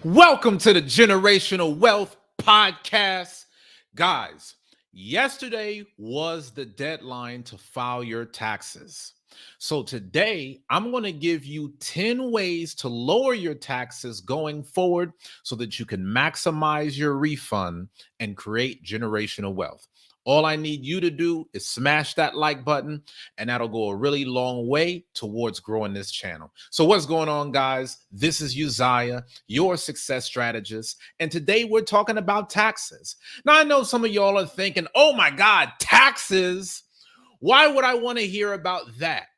Welcome to the Generational Wealth Podcast. Guys, yesterday was the deadline to file your taxes. So today, I'm going to give you 10 ways to lower your taxes going forward so that you can maximize your refund and create generational wealth. All I need you to do is smash that like button, and that'll go a really long way towards growing this channel. So, what's going on, guys? This is Uzziah, your success strategist, and today we're talking about taxes. Now, I know some of y'all are thinking, oh my God, taxes. Why would I want to hear about that?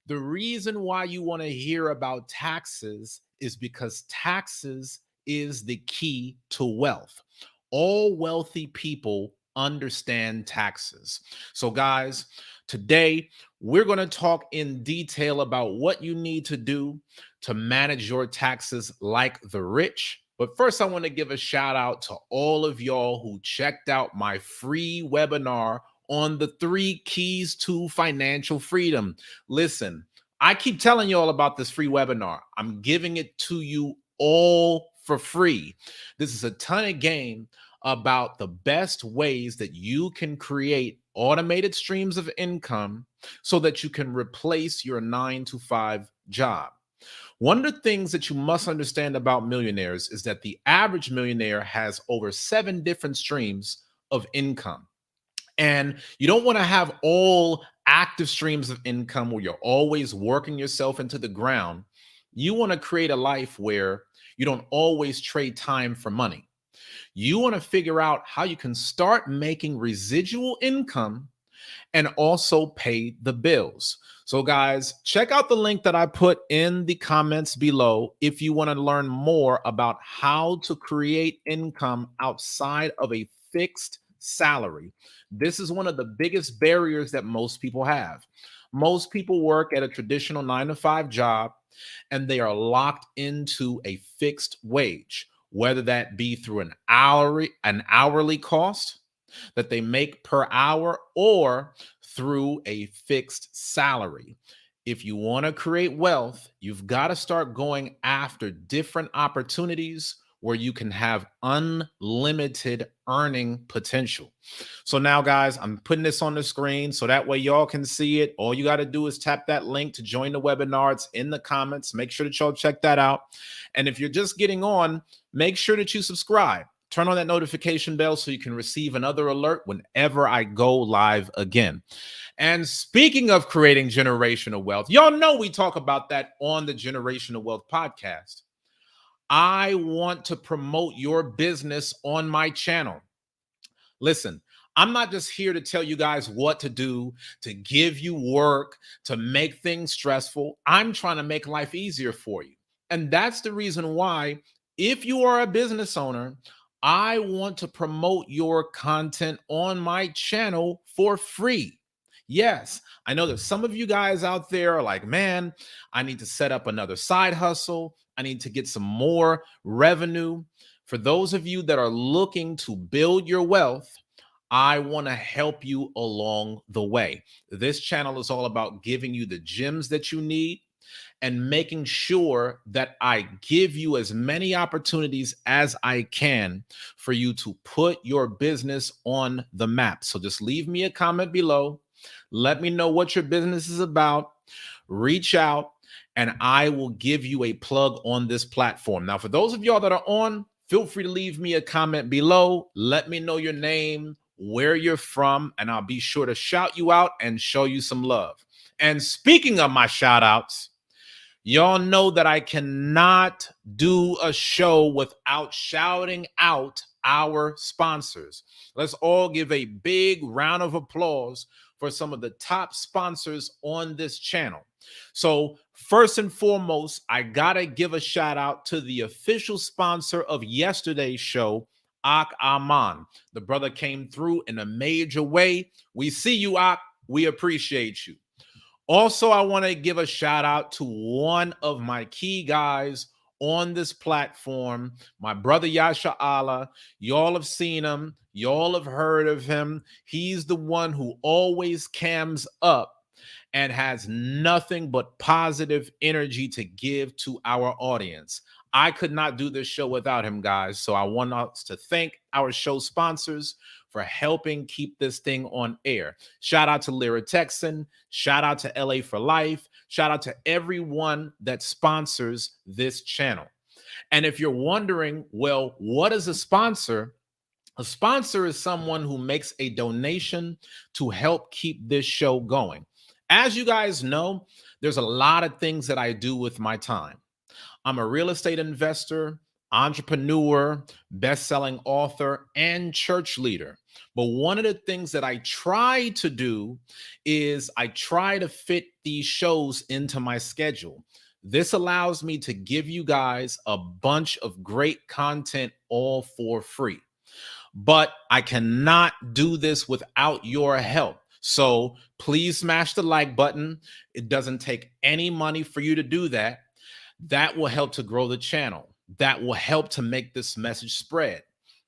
The reason why you want to hear about taxes is because taxes is the key to wealth. All wealthy people understand taxes. So, guys, today we're going to talk in detail about what you need to do to manage your taxes like the rich. But first, I want to give a shout out to all of y'all who checked out my free webinar on the 3 keys to financial freedom. Listen, I keep telling you all about this free webinar. I'm giving it to you all for free. This is a ton of game about the best ways that you can create automated streams of income so that you can replace your 9 to 5 job. One of the things that you must understand about millionaires is that the average millionaire has over 7 different streams of income. And you don't want to have all active streams of income where you're always working yourself into the ground. You want to create a life where you don't always trade time for money. You want to figure out how you can start making residual income and also pay the bills. So, guys, check out the link that I put in the comments below if you want to learn more about how to create income outside of a fixed salary. This is one of the biggest barriers that most people have. Most people work at a traditional 9 to 5 job and they are locked into a fixed wage, whether that be through an hourly cost that they make per hour or through a fixed salary. If you want to create wealth, you've got to start going after different opportunities where you can have unlimited earning potential. So now, guys, I'm putting this on the screen so that way y'all can see it. All you got to do is tap that link to join the webinar. It's in the comments. Make sure that y'all check that out. And if you're just getting on, make sure that you subscribe. Turn on that notification bell so you can receive another alert whenever I go live again. And speaking of creating generational wealth, y'all know we talk about that on the Generational Wealth Podcast. I want to promote your business on my channel. Listen, I'm not just here to tell you guys what to do, to give you work, to make things stressful. I'm trying to make life easier for you. And that's the reason why, if you are a business owner, I want to promote your content on my channel for free. Yes, I know that some of you guys out there are like, man, I need to set up another side hustle. I need to get some more revenue. For those of you that are looking to build your wealth, I want to help you along the way. This channel is all about giving you the gems that you need and making sure that I give you as many opportunities as I can for you to put your business on the map. So just leave me a comment below. Let me know what your business is about. Reach out and I will give you a plug on this platform. Now, for those of y'all that are on, feel free to leave me a comment below. Let me know your name, where you're from, and I'll be sure to shout you out and show you some love. And speaking of my shout outs, y'all know that I cannot do a show without shouting out our sponsors. Let's all give a big round of applause for some of the top sponsors on this channel. So first and foremost, I gotta give a shout out to the official sponsor of yesterday's show, Ak Aman. The brother came through in a major way. We see you, Ak. We appreciate you. Also, I want to give a shout out to one of my key guys on this platform, my brother Yasha Allah. Y'all have seen him. Y'all have heard of him. He's the one who always cams up and has nothing but positive energy to give to our audience. I could not do this show without him, guys. So I want us to thank our show sponsors for helping keep this thing on air. Shout out to Lyra Texan. Shout out to LA for Life. Shout out to everyone that sponsors this channel. And if you're wondering, well, what is a sponsor? A sponsor is someone who makes a donation to help keep this show going. As you guys know, there's a lot of things that I do with my time. I'm a real estate investor, entrepreneur, best-selling author, and church leader. But one of the things that I try to do is I try to fit these shows into my schedule. This allows me to give you guys a bunch of great content all for free. But I cannot do this without your help. So please smash the like button. It doesn't take any money for you to do that. That will help to grow the channel. That will help to make this message spread.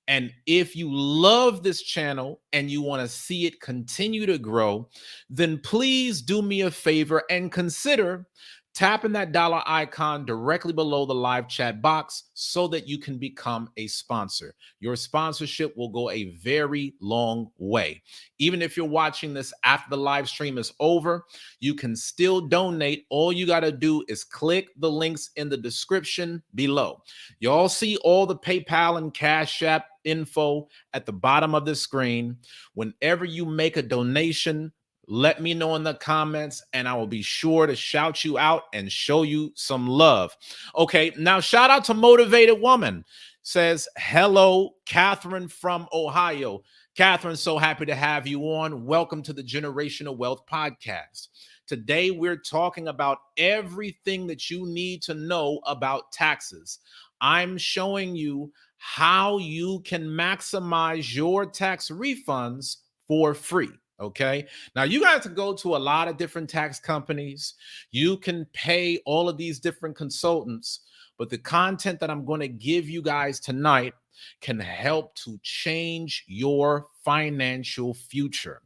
And if you love this channel and you want to see it continue to grow, then please do me a favor and consider tapping that dollar icon directly below the live chat box so that you can become a sponsor. Your sponsorship will go a very long way. Even if you're watching this after the live stream is over, you can still donate. All you got to do is click the links in the description below. You all see all the PayPal and Cash App info at the bottom of the screen. Whenever you make a donation, let me know in the comments and I will be sure to shout you out and show you some love. Okay, now shout out to Motivated Woman. Says, hello, Catherine from Ohio. Catherine, so happy to have you on. Welcome to the Generational Wealth Podcast. Today, we're talking about everything that you need to know about taxes. I'm showing you how you can maximize your tax refunds for free. Okay. Now you got to go to a lot of different tax companies. You can pay all of these different consultants, but the content that I'm going to give you guys tonight can help to change your financial future.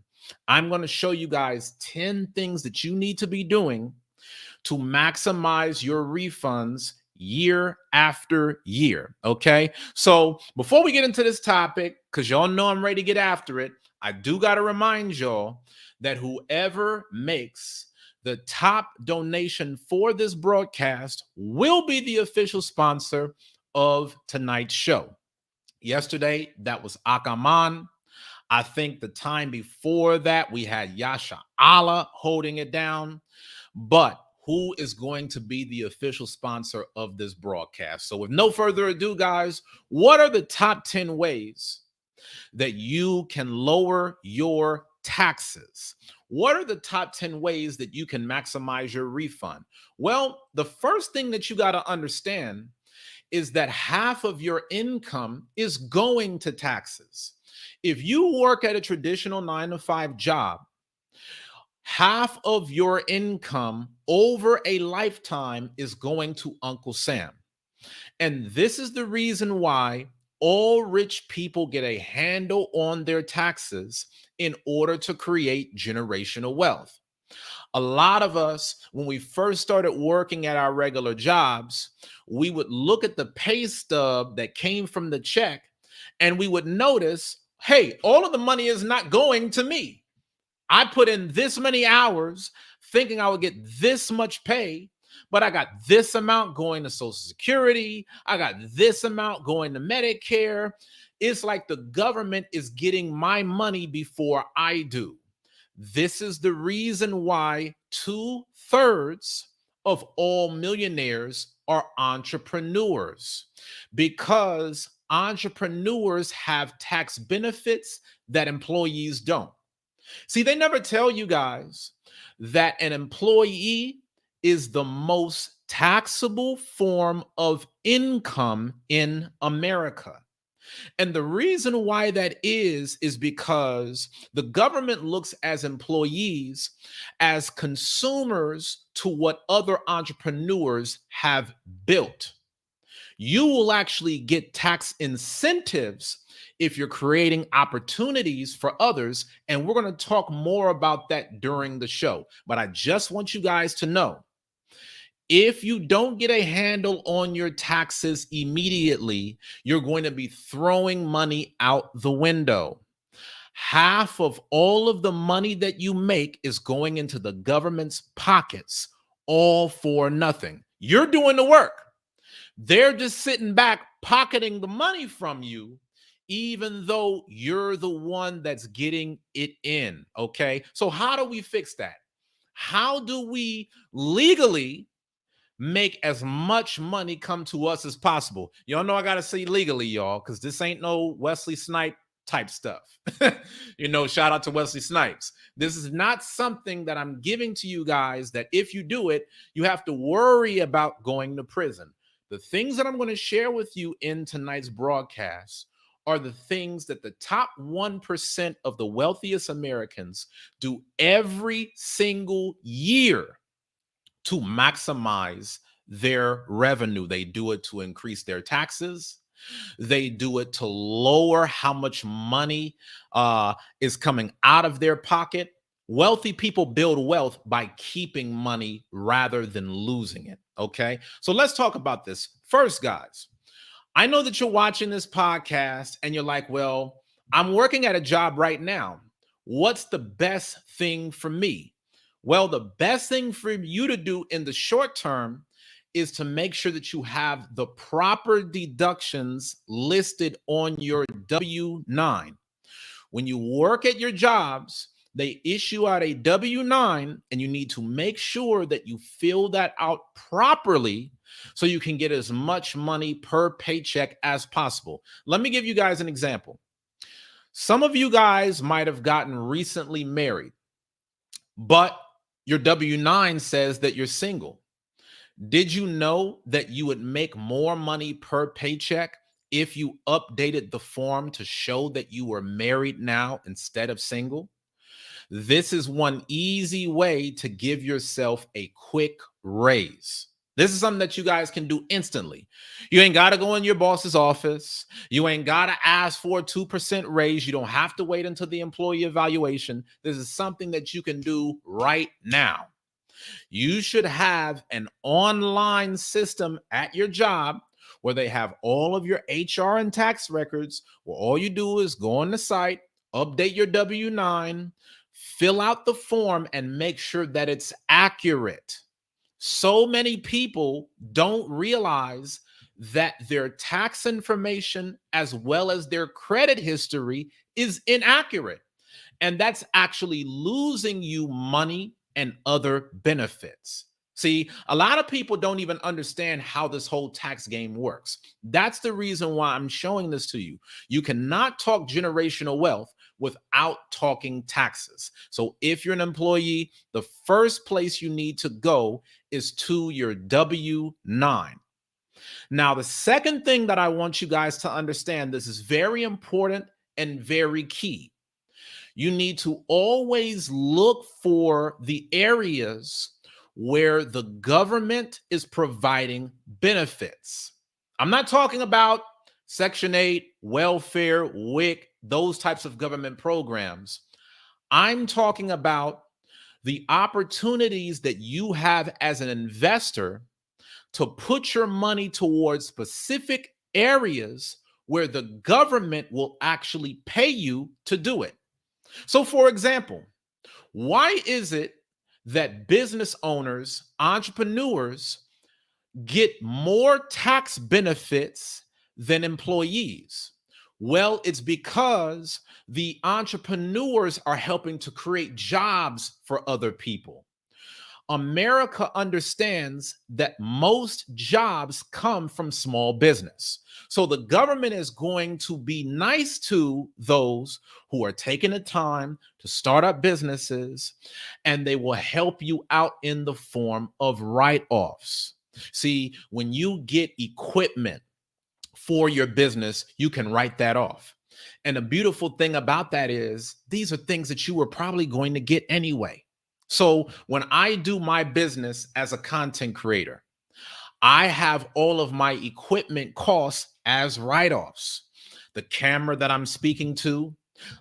I'm going to show you guys 10 things that you need to be doing to maximize your refunds year after year. Okay. So before we get into this topic, because y'all know I'm ready to get after it, I do got to remind y'all that whoever makes the top donation for this broadcast will be the official sponsor of tonight's show. Yesterday, that was Akaman. I think the time before that, we had Yasha Allah holding it down. But who is going to be the official sponsor of this broadcast? So with no further ado, guys, what are the top 10 ways that you can lower your taxes? What are the top 10 ways that you can maximize your refund? Well, the first thing that you got to understand is that half of your income is going to taxes. If you work at a traditional 9-to-5 job, half of your income over a lifetime is going to Uncle Sam. And this is the reason why all rich people get a handle on their taxes in order to create generational wealth. A lot of us, when we first started working at our regular jobs, we would look at the pay stub that came from the check and we would notice, hey, all of the money is not going to me. I put in this many hours thinking I would get this much pay, but I got this amount going to Social Security. I got this amount going to Medicare. It's like the government is getting my money before I do. This is the reason why 2/3 of all millionaires are entrepreneurs, because entrepreneurs have tax benefits that employees don't. See, they never tell you guys that an employee is the most taxable form of income in America. And the reason why that is because the government looks as employees as consumers to what other entrepreneurs have built. You will actually get tax incentives if you're creating opportunities for others. And we're going to talk more about that during the show. But I just want you guys to know, If you don't get a handle on your taxes immediately, you're going to be throwing money out the window. Half of all of the money that you make is going into the government's pockets, all for nothing. You're doing the work. They're just sitting back, pocketing the money from you, even though you're the one that's getting it in. Okay. So, how do we fix that? How do we legally make as much money come to us as possible? Y'all know I got to say legally, y'all, because this ain't no Wesley Snipe type stuff. Shout out to Wesley Snipes. This is not something that I'm giving to you guys that if you do it, you have to worry about going to prison. The things that I'm going to share with you in tonight's broadcast are the things that the top 1% of the wealthiest Americans do every single year to maximize their revenue. They do it to increase their taxes. They do it to lower how much money is coming out of their pocket. Wealthy people build wealth by keeping money rather than losing it. Okay. So let's talk about this. First, guys, I know that you're watching this podcast and you're like, well, I'm working at a job right now. What's the best thing for me? Well, the best thing for you to do in the short term is to make sure that you have the proper deductions listed on your W-9. When you work at your jobs, they issue out a W-9, and you need to make sure that you fill that out properly so you can get as much money per paycheck as possible. Let me give you guys an example. Some of you guys might have gotten recently married, but your W-9 says that you're single. Did you know that you would make more money per paycheck if you updated the form to show that you were married now instead of single? This is one easy way to give yourself a quick raise. This is something that you guys can do instantly. You ain't got to go in your boss's office. You ain't got to ask for a 2% raise. You don't have to wait until the employee evaluation. This is something that you can do right now. You should have an online system at your job where they have all of your HR and tax records, where all you do is go on the site, update your W-9, fill out the form, and make sure that it's accurate. So many people don't realize that their tax information as well as their credit history is inaccurate. And that's actually losing you money and other benefits. See, a lot of people don't even understand how this whole tax game works. That's the reason why I'm showing this to you. You cannot talk generational wealth without talking taxes. So if you're an employee, the first place you need to go is to your W-9. Now, the second thing that I want you guys to understand, this is very important and very key. You need to always look for the areas where the government is providing benefits. I'm not talking about Section 8, welfare, WIC, those types of government programs. I'm talking about the opportunities that you have as an investor to put your money towards specific areas where the government will actually pay you to do it. So, for example, why is it that business owners, entrepreneurs get more tax benefits than employees? Well, it's because the entrepreneurs are helping to create jobs for other people. America understands that most jobs come from small business. So the government is going to be nice to those who are taking the time to start up businesses, and they will help you out in the form of write-offs. See, when you get equipment for your business, you can write that off. And the beautiful thing about that is these are things that you were probably going to get anyway. So when I do my business as a content creator, I have all of my equipment costs as write-offs. The camera that I'm speaking to,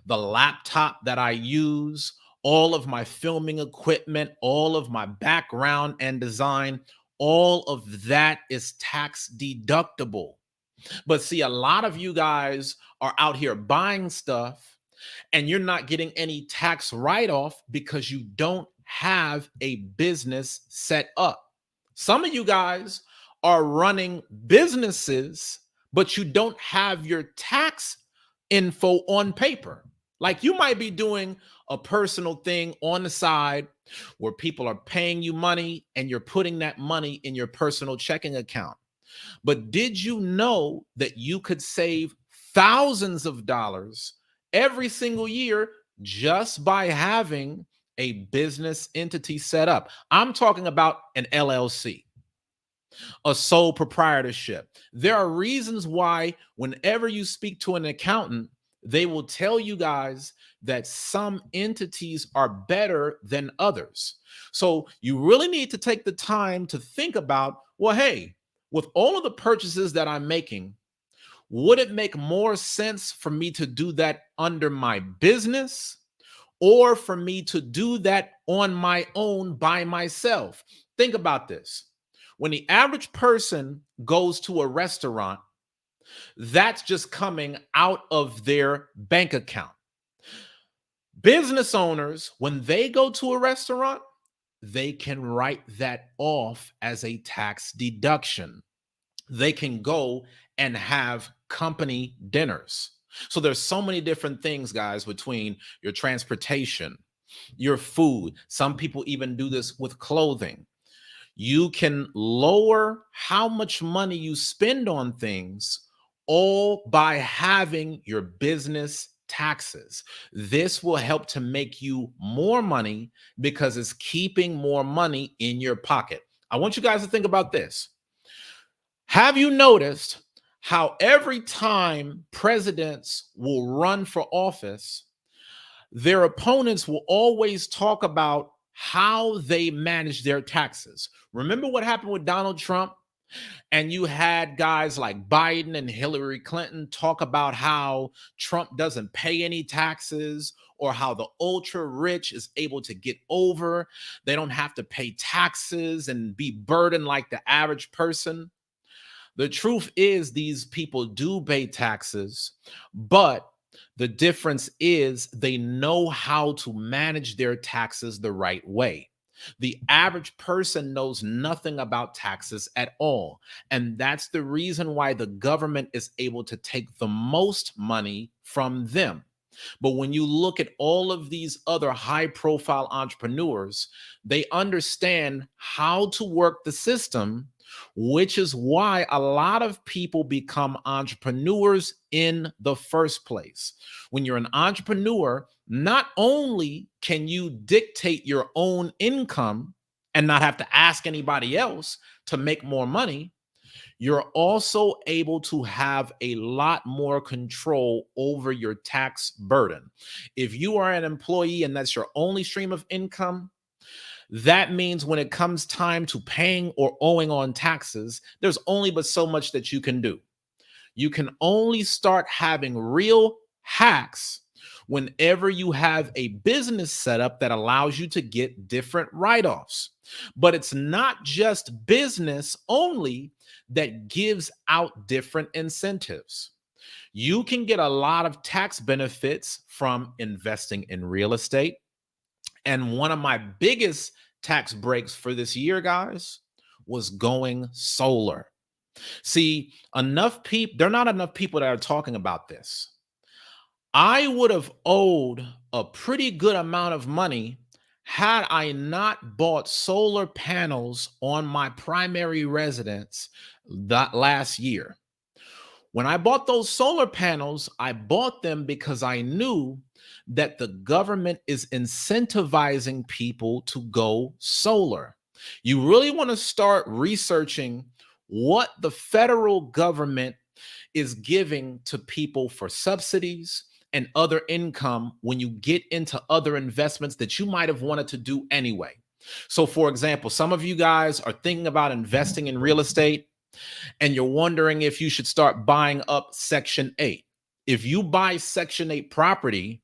the laptop that I use, all of my filming equipment, all of my background and design, all of that is tax deductible. But see, a lot of you guys are out here buying stuff and you're not getting any tax write-off because you don't have a business set up. Some of you guys are running businesses, but you don't have your tax info on paper. Like you might be doing a personal thing on the side where people are paying you money and you're putting that money in your personal checking account. But did you know that you could save thousands of dollars every single year just by having a business entity set up? I'm talking about an LLC, a sole proprietorship. There are reasons why whenever you speak to an accountant, they will tell you guys that some entities are better than others. So you really need to take the time to think about, well, hey, with all of the purchases that I'm making, would it make more sense for me to do that under my business or for me to do that on my own by myself? Think about this. When the average person goes to a restaurant, that's just coming out of their bank account. Business owners, when they go to a restaurant, they can write that off as a tax deduction. They can go and have company dinners. So there's so many different things, guys, between your transportation, your food. Some people even do this with clothing. You can lower how much money you spend on things all by having your business taxes. This will help to make you more money because it's keeping more money in your pocket. I want you guys to think about this. Have you noticed how every time presidents will run for office, their opponents will always talk about how they manage their taxes? Remember what happened with Donald Trump? And you had guys like Biden and Hillary Clinton talk about how Trump doesn't pay any taxes or how the ultra rich is able to get over. They don't have to pay taxes and be burdened like the average person. The truth is these people do pay taxes, but the difference is they know how to manage their taxes the right way. The average person knows nothing about taxes at all. And that's the reason why the government is able to take the most money from them. But when you look at all of these other high profile entrepreneurs, they understand how to work the system, which is why a lot of people become entrepreneurs in the first place. When you're an entrepreneur, not only can you dictate your own income and not have to ask anybody else to make more money, you're also able to have a lot more control over your tax burden. If you are an employee and that's your only stream of income, that means when it comes time to paying or owing on taxes, there's only but so much that you can do. You can only start having real hacks whenever you have a business setup that allows you to get different write-offs. But it's not just business only that gives out different incentives. You can get a lot of tax benefits from investing in real estate. And one of my biggest tax breaks for this year, guys, was going solar. See, there are not enough people that are talking about this. I would have owed a pretty good amount of money had I not bought solar panels on my primary residence that last year. When I bought those solar panels, I bought them because I knew that the government is incentivizing people to go solar. You really want to start researching what the federal government is giving to people for subsidies and other income when you get into other investments that you might have wanted to do anyway. So, for example, some of you guys are thinking about investing in real estate and you're wondering if you should start buying up Section 8. If you buy Section 8 property,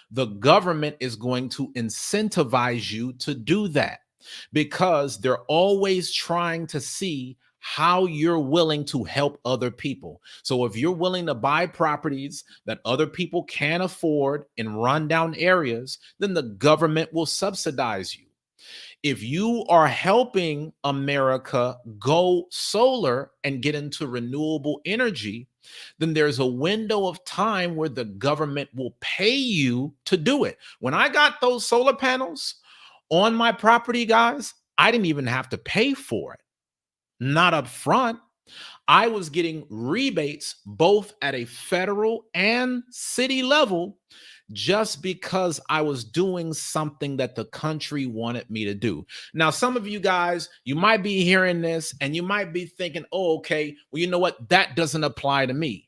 the government is going to incentivize you to do that. because they're always trying to see how you're willing to help other people. So if you're willing to buy properties that other people can't afford in rundown areas, then the government will subsidize you. If you are helping America go solar and get into renewable energy, then there's a window of time where the government will pay you to do it. When I got those solar panels on my property, guys, I didn't even have to pay for it, not up front. I was getting rebates both at a federal and city level just because I was doing something that the country wanted me to do. Now, some of you guys, you might be hearing this and you might be thinking, oh, okay, well, you know what? That doesn't apply to me.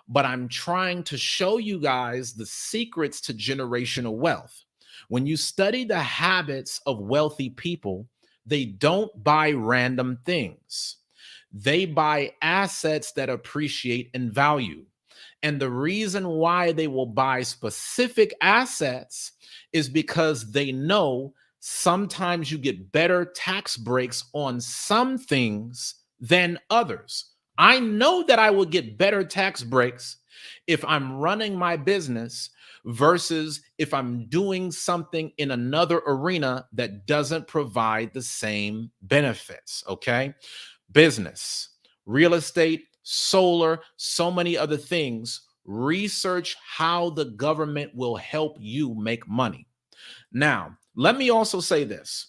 But I'm trying to show you guys the secrets to generational wealth. When you study the habits of wealthy people, they don't buy random things. They buy assets that appreciate in value. And the reason why they will buy specific assets is because they know sometimes you get better tax breaks on some things than others. I know that I will get better tax breaks if I'm running my business versus if I'm doing something in another arena that doesn't provide the same benefits. Okay. Business, real estate, solar, so many other things. Research how the government will help you make money. Now, let me also say this.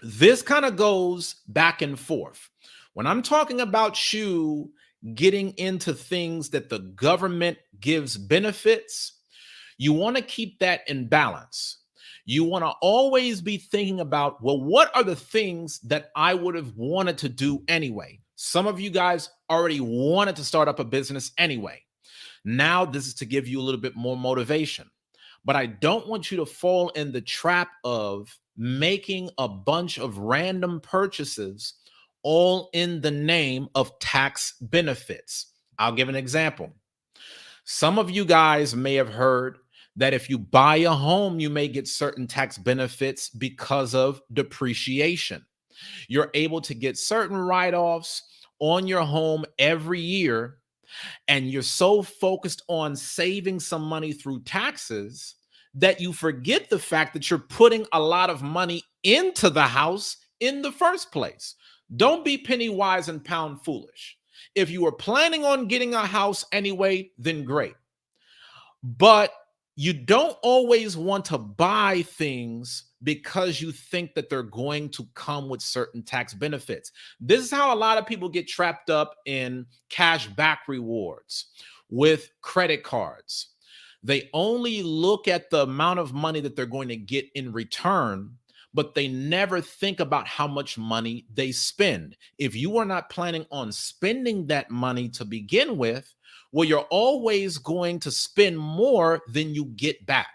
This kind of goes back and forth. When I'm talking about you getting into things that the government gives benefits, you want to keep that in balance. You want to always be thinking about, well, what are the things that I would have wanted to do anyway? Some of you guys already wanted to start up a business anyway. Now, this is to give you a little bit more motivation. But I don't want you to fall in the trap of making a bunch of random purchases all in the name of tax benefits. I'll give an example. Some of you guys may have heard that if you buy a home, you may get certain tax benefits because of depreciation. You're able to get certain write-offs on your home every year, and you're so focused on saving some money through taxes that you forget the fact that you're putting a lot of money into the house in the first place. Don't be penny wise and pound foolish. If you were planning on getting a house anyway, then great. But you don't always want to buy things because you think that they're going to come with certain tax benefits. This is how a lot of people get trapped up in cash back rewards with credit cards. They only look at the amount of money that they're going to get in return, but they never think about how much money they spend. If you are not planning on spending that money to begin with, well, you're always going to spend more than you get back.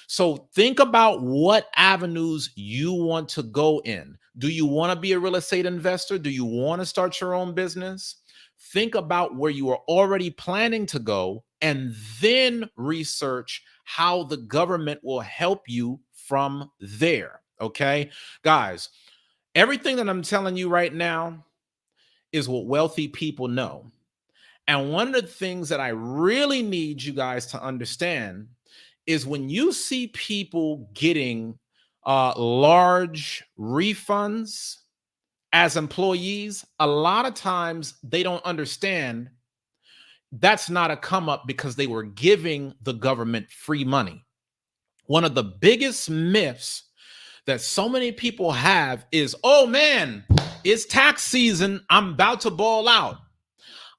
So think about what avenues you want to go in. Do you want to be a real estate investor? Do you want to start your own business? Think about where you are already planning to go and then research how the government will help you from there. Okay, guys, everything that I'm telling you right now is what wealthy people know. And one of the things that I really need you guys to understand is when you see people getting large refunds as employees, a lot of times they don't understand that's not a come up because they were giving the government free money. One of the biggest myths that so many people have is, oh man, it's tax season. I'm about to ball out.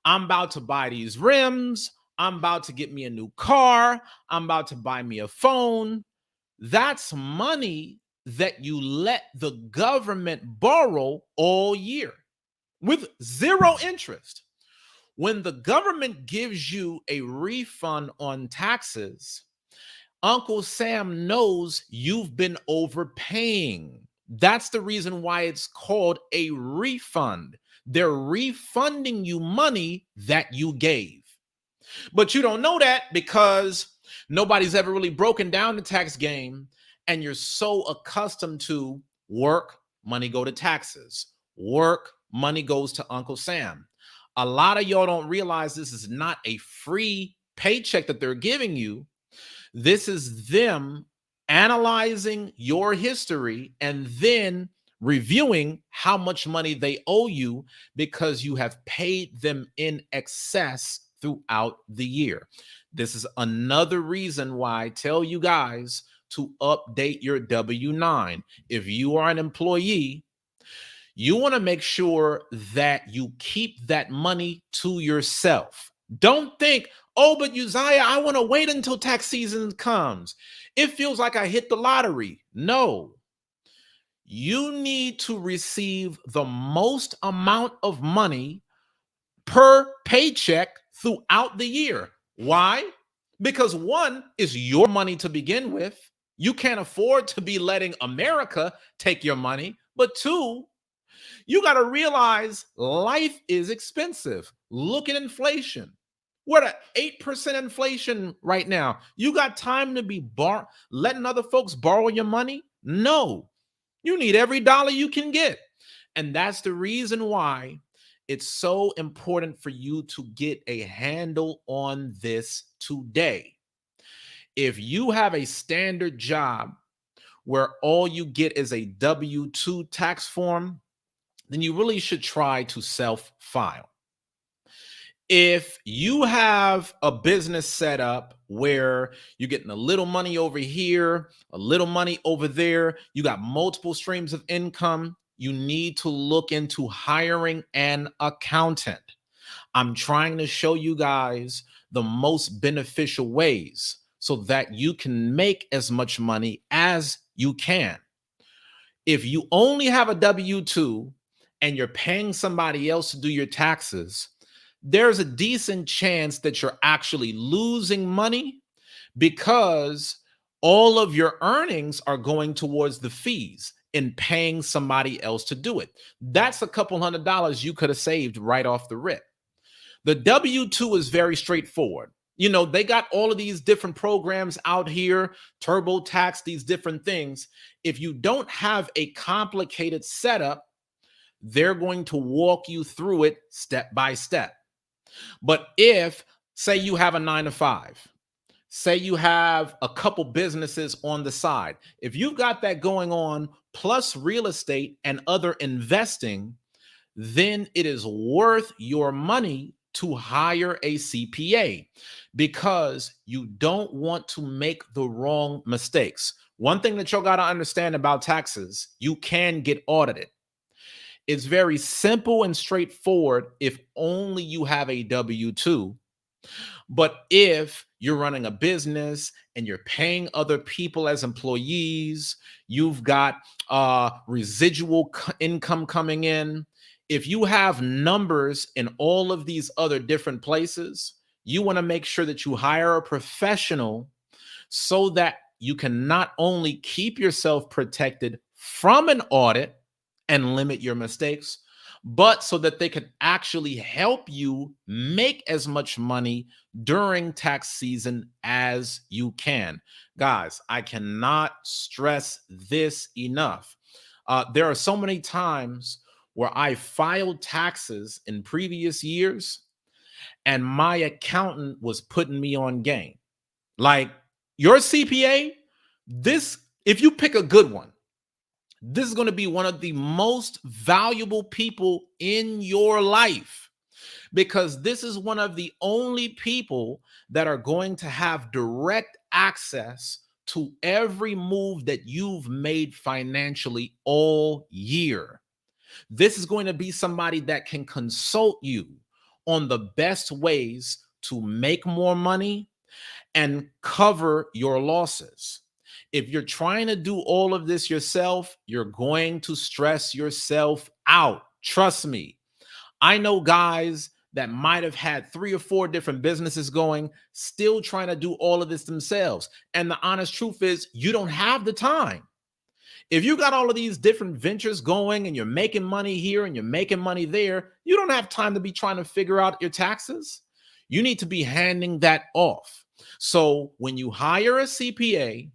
I'm about to buy these rims. I'm about to get me a new car. I'm about to buy me a phone. That's money that you let the government borrow all year with zero interest. When the government gives you a refund on taxes, Uncle Sam knows you've been overpaying. That's the reason why it's called a refund. They're refunding you money that you gave. But you don't know that because nobody's ever really broken down the tax game, and you're so accustomed to Work, money go to taxes. Work, money goes to Uncle Sam. A lot of y'all don't realize this is not a free paycheck that they're giving you. This is them analyzing your history and then reviewing how much money they owe you because you have paid them in excess throughout the year. This is another reason why I tell you guys to update your W-9. If you are an employee, you want to make sure that you keep that money to yourself. Don't think, oh, but Uzziah, I want to wait until tax season comes. It feels like I hit the lottery. No, you need to receive the most amount of money per paycheck throughout the year. Why? Because one is your money to begin with. You can't afford to be letting America take your money. But two, you got to realize life is expensive. Look at inflation. We're at 8% inflation right now. You got time to be letting other folks borrow your money? No. You need every dollar you can get. And that's the reason why it's so important for you to get a handle on this today. If you have a standard job where all you get is a W-2 tax form, then you really should try to self-file. If you have a business set up where you're getting a little money over here, a little money over there, you got multiple streams of income, you need to look into hiring an accountant. I'm trying to show you guys the most beneficial ways so that you can make as much money as you can. If you only have a W-2 and you're paying somebody else to do your taxes, there's a decent chance that you're actually losing money because all of your earnings are going towards the fees in paying somebody else to do it. That's a couple $100 you could have saved right off the rip. The W-2 is very straightforward. You know, they got all of these different programs out here, TurboTax, these different things. If you don't have a complicated setup, they're going to walk you through it step by step. But if, say you have a 9-to-5, say you have a couple businesses on the side, if you've got that going on, plus real estate and other investing, then it is worth your money to hire a CPA because you don't want to make the wrong mistakes. One thing that y'all got to understand about taxes, you can get audited. It's very simple and straightforward if only you have a W-2. But if you're running a business and you're paying other people as employees, you've got residual income coming in. If you have numbers in all of these other different places, you want to make sure that you hire a professional so that you can not only keep yourself protected from an audit and limit your mistakes, but so that they can actually help you make as much money during tax season as you can. Guys, I cannot stress this enough. There are so many times where I filed taxes in previous years and my accountant was putting me on game. Like, your CPA, if you pick a good one, this is going to be one of the most valuable people in your life because this is one of the only people that are going to have direct access to every move that you've made financially all year. This is going to be somebody that can consult you on the best ways to make more money and cover your losses. If you're trying to do all of this yourself, you're going to stress yourself out. Trust me. I know guys that might have had 3 or 4 different businesses going, still trying to do all of this themselves. And the honest truth is, you don't have the time. If you got all of these different ventures going and you're making money here and you're making money there, you don't have time to be trying to figure out your taxes. You need to be handing that off. So when you hire a CPA,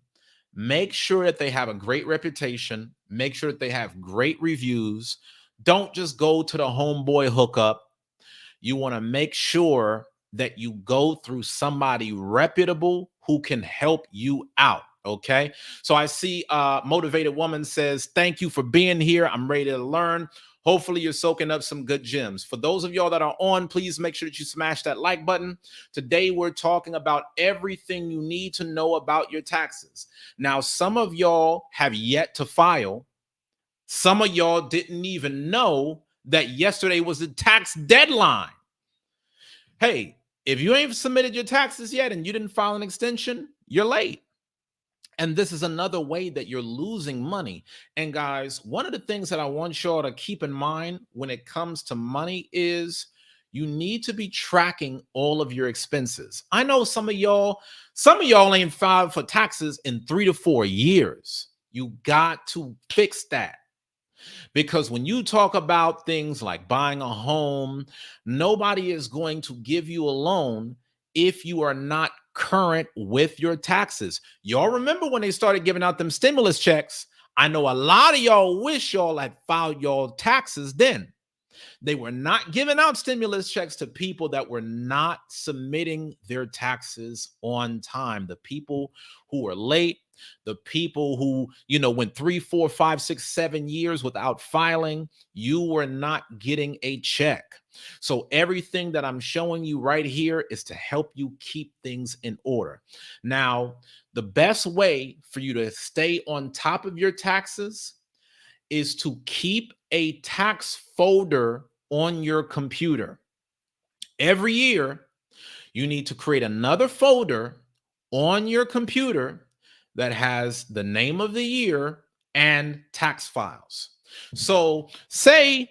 Make sure that they have a great reputation. Make sure that they have great reviews. Don't just go to the homeboy hookup. You want to make sure that you go through somebody reputable who can help you out. Okay. So I see Motivated Woman says, thank you for being here. I'm ready to learn. Hopefully you're soaking up some good gems. For those of y'all that are on, please make sure that you smash that like button. Today, we're talking about everything you need to know about your taxes. Now, some of y'all have yet to file. Some of y'all didn't even know that yesterday was the tax deadline. Hey, if you ain't submitted your taxes yet and you didn't file an extension, you're late. And this is another way that you're losing money. And guys, one of the things that I want y'all to keep in mind when it comes to money is you need to be tracking all of your expenses. I know some of y'all ain't filed for taxes in 3 to 4 years. You got to fix that. Because when you talk about things like buying a home, nobody is going to give you a loan if you are not current with your taxes. Y'all remember when they started giving out them stimulus checks? I know a lot of y'all wish y'all had filed y'all taxes then. They were not giving out stimulus checks to people that were not submitting their taxes on time. The people who were late, the people who, went 3, 4, 5, 6, 7 years without filing, you were not getting a check. So everything that I'm showing you right here is to help you keep things in order. Now, the best way for you to stay on top of your taxes is to keep a tax folder on your computer. Every year, you need to create another folder on your computer that has the name of the year and tax files. So say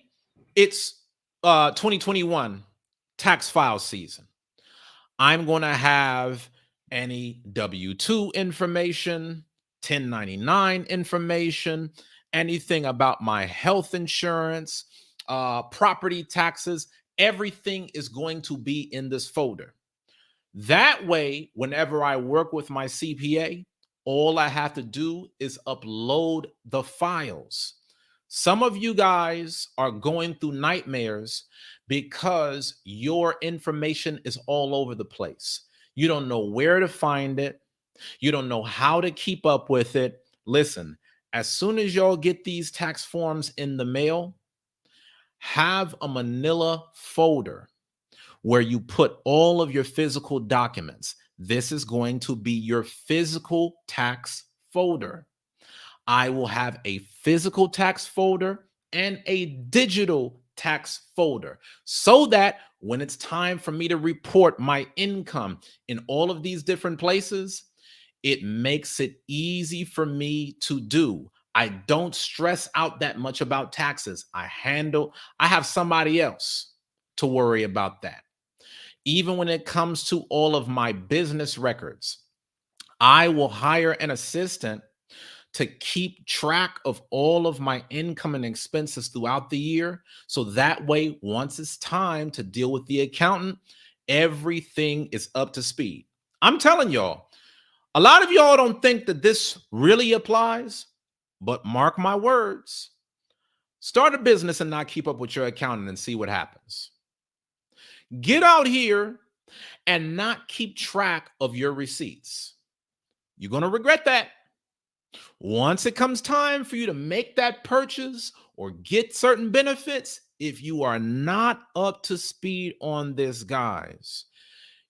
it's 2021 tax file season. I'm going to have any W-2 information, 1099 information, anything about my health insurance, property taxes. Everything is going to be in this folder. That way, whenever I work with my CPA, all I have to do is upload the files. Some of you guys are going through nightmares because your information is all over the place. You don't know where to find it. You don't know how to keep up with it. Listen, as soon as y'all get these tax forms in the mail, have a manila folder where you put all of your physical documents. This is going to be your physical tax folder. I will have a physical tax folder and a digital tax folder so that when it's time for me to report my income in all of these different places, it makes it easy for me to do. I don't stress out that much about taxes. I have somebody else to worry about that. Even when it comes to all of my business records, I will hire an assistant to keep track of all of my income and expenses throughout the year. So that way, once it's time to deal with the accountant, everything is up to speed. I'm telling y'all, a lot of y'all don't think that this really applies, but mark my words. Start a business and not keep up with your accountant and see what happens. Get out here and not keep track of your receipts. You're going to regret that. Once it comes time for you to make that purchase or get certain benefits, if you are not up to speed on this, guys,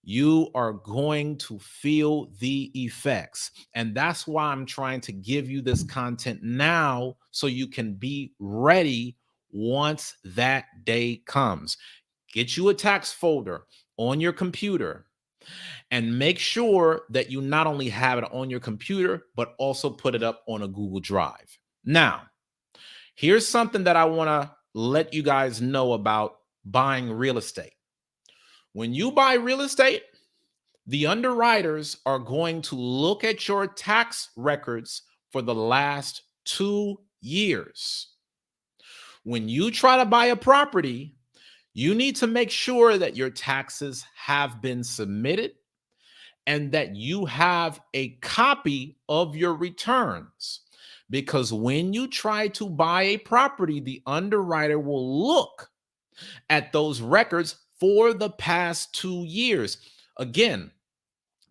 you are going to feel the effects. And that's why I'm trying to give you this content now so you can be ready once that day comes. Get you a tax folder on your computer and make sure that you not only have it on your computer, but also put it up on a Google Drive. Now, here's something that I want to let you guys know about buying real estate. When you buy real estate, the underwriters are going to look at your tax records for the last 2 years. When you try to buy a property, you need to make sure that your taxes have been submitted and that you have a copy of your returns. Because when you try to buy a property, the underwriter will look at those records for the past 2 years. Again,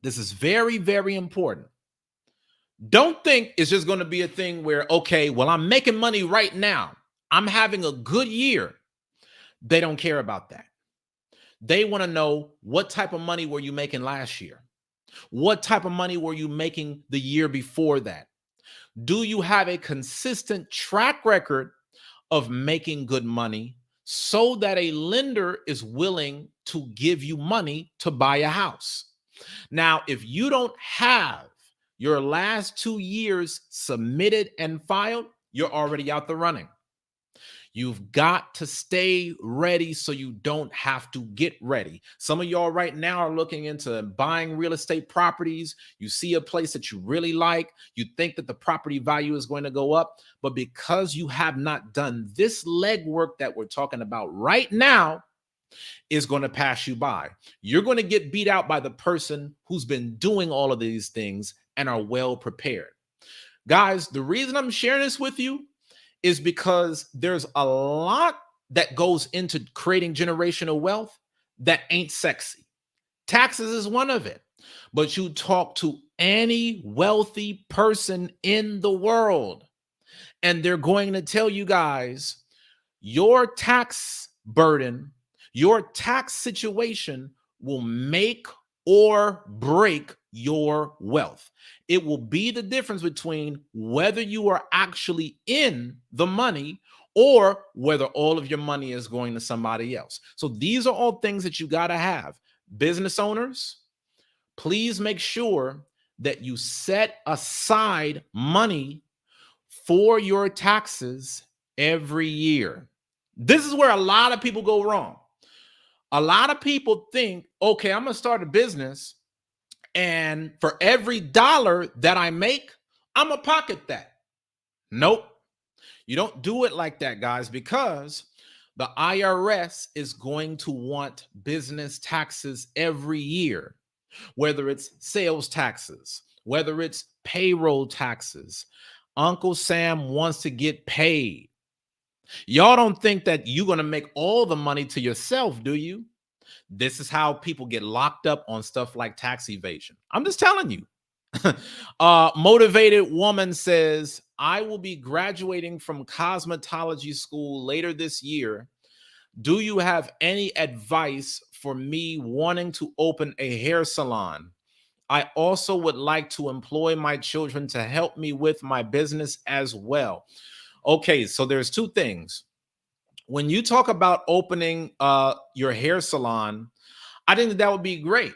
this is very, very important. Don't think it's just going to be a thing where, okay, well, I'm making money right now, I'm having a good year. They don't care about that. They want to know, what type of money were you making last year? What type of money were you making the year before that? Do you have a consistent track record of making good money so that a lender is willing to give you money to buy a house? Now, if you don't have your last 2 years submitted and filed, you're already out the running. You've got to stay ready so you don't have to get ready. Some of y'all right now are looking into buying real estate properties. You see a place that you really like. You think that the property value is going to go up, but because you have not done this legwork that we're talking about right now, is going to pass you by. You're going to get beat out by the person who's been doing all of these things and are well prepared. Guys, the reason I'm sharing this with you is because there's a lot that goes into creating generational wealth that ain't sexy. Taxes is one of it. But you talk to any wealthy person in the world, and they're going to tell you guys, your tax burden, your tax situation will make or break your wealth. It will be the difference between whether you are actually in the money or whether all of your money is going to somebody else. So these are all things that you got to have. Business owners, please make sure that you set aside money for your taxes every year. This is where a lot of people go wrong. A lot of people think, okay, I'm going to start a business, and for every dollar that I make, I'm going to pocket that. Nope. You don't do it like that, guys, because the IRS is going to want business taxes every year, whether it's sales taxes, whether it's payroll taxes. Uncle Sam wants to get paid. Y'all don't think that you're going to make all the money to yourself, do you? This is how people get locked up on stuff like tax evasion. I'm just telling you. Motivated woman says, I will be graduating from cosmetology school later this year. Do you have any advice for me wanting to open a hair salon? I also would like to employ my children to help me with my business as well. Okay, so there's two things. When you talk about opening your hair salon, I think that would be great,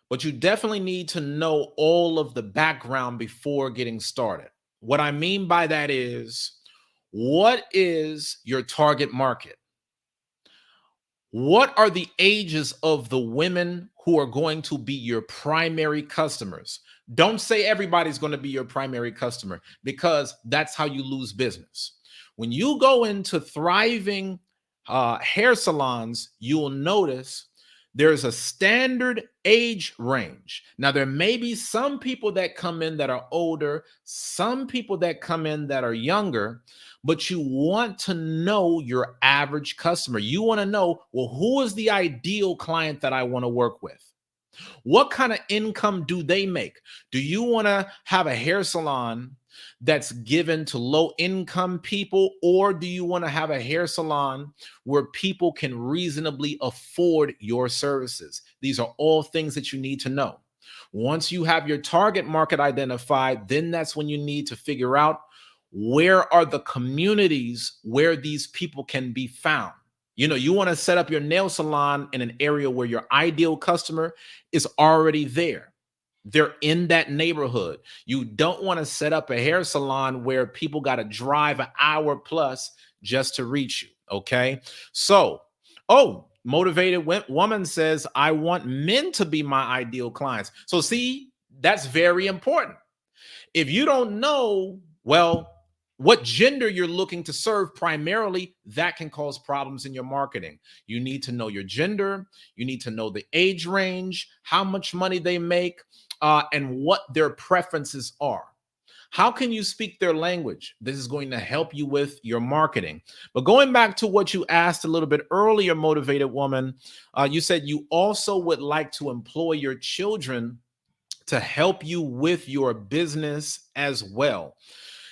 but you definitely need to know all of the background before getting started. What I mean by that is, what is your target market? What are the ages of the women who are going to be your primary customers? Don't say everybody's going to be your primary customer, because that's how you lose business. When you go into thriving hair salons, you'll notice there's a standard age range. Now, there may be some people that come in that are older, some people that come in that are younger, but you want to know your average customer. You want to know, well, who is the ideal client that I want to work with? What kind of income do they make? Do you want to have a hair salon that's given to low income people, or do you want to have a hair salon where people can reasonably afford your services? These are all things that you need to know. Once you have your target market identified, then that's when you need to figure out, where are the communities where these people can be found. You know, you want to set up your nail salon in an area where your ideal customer is already there. They're in that neighborhood. You don't want to set up a hair salon where people got to drive an hour plus just to reach you. Okay. So, motivated woman says, I want men to be my ideal clients. So see, that's very important. If you don't know, well, what gender you're looking to serve primarily, that can cause problems in your marketing. You need to know your gender, you need to know the age range, how much money they make, and what their preferences are. How can you speak their language? This is going to help you with your marketing. But going back to what you asked a little bit earlier, motivated woman, you said you also would like to employ your children to help you with your business as well.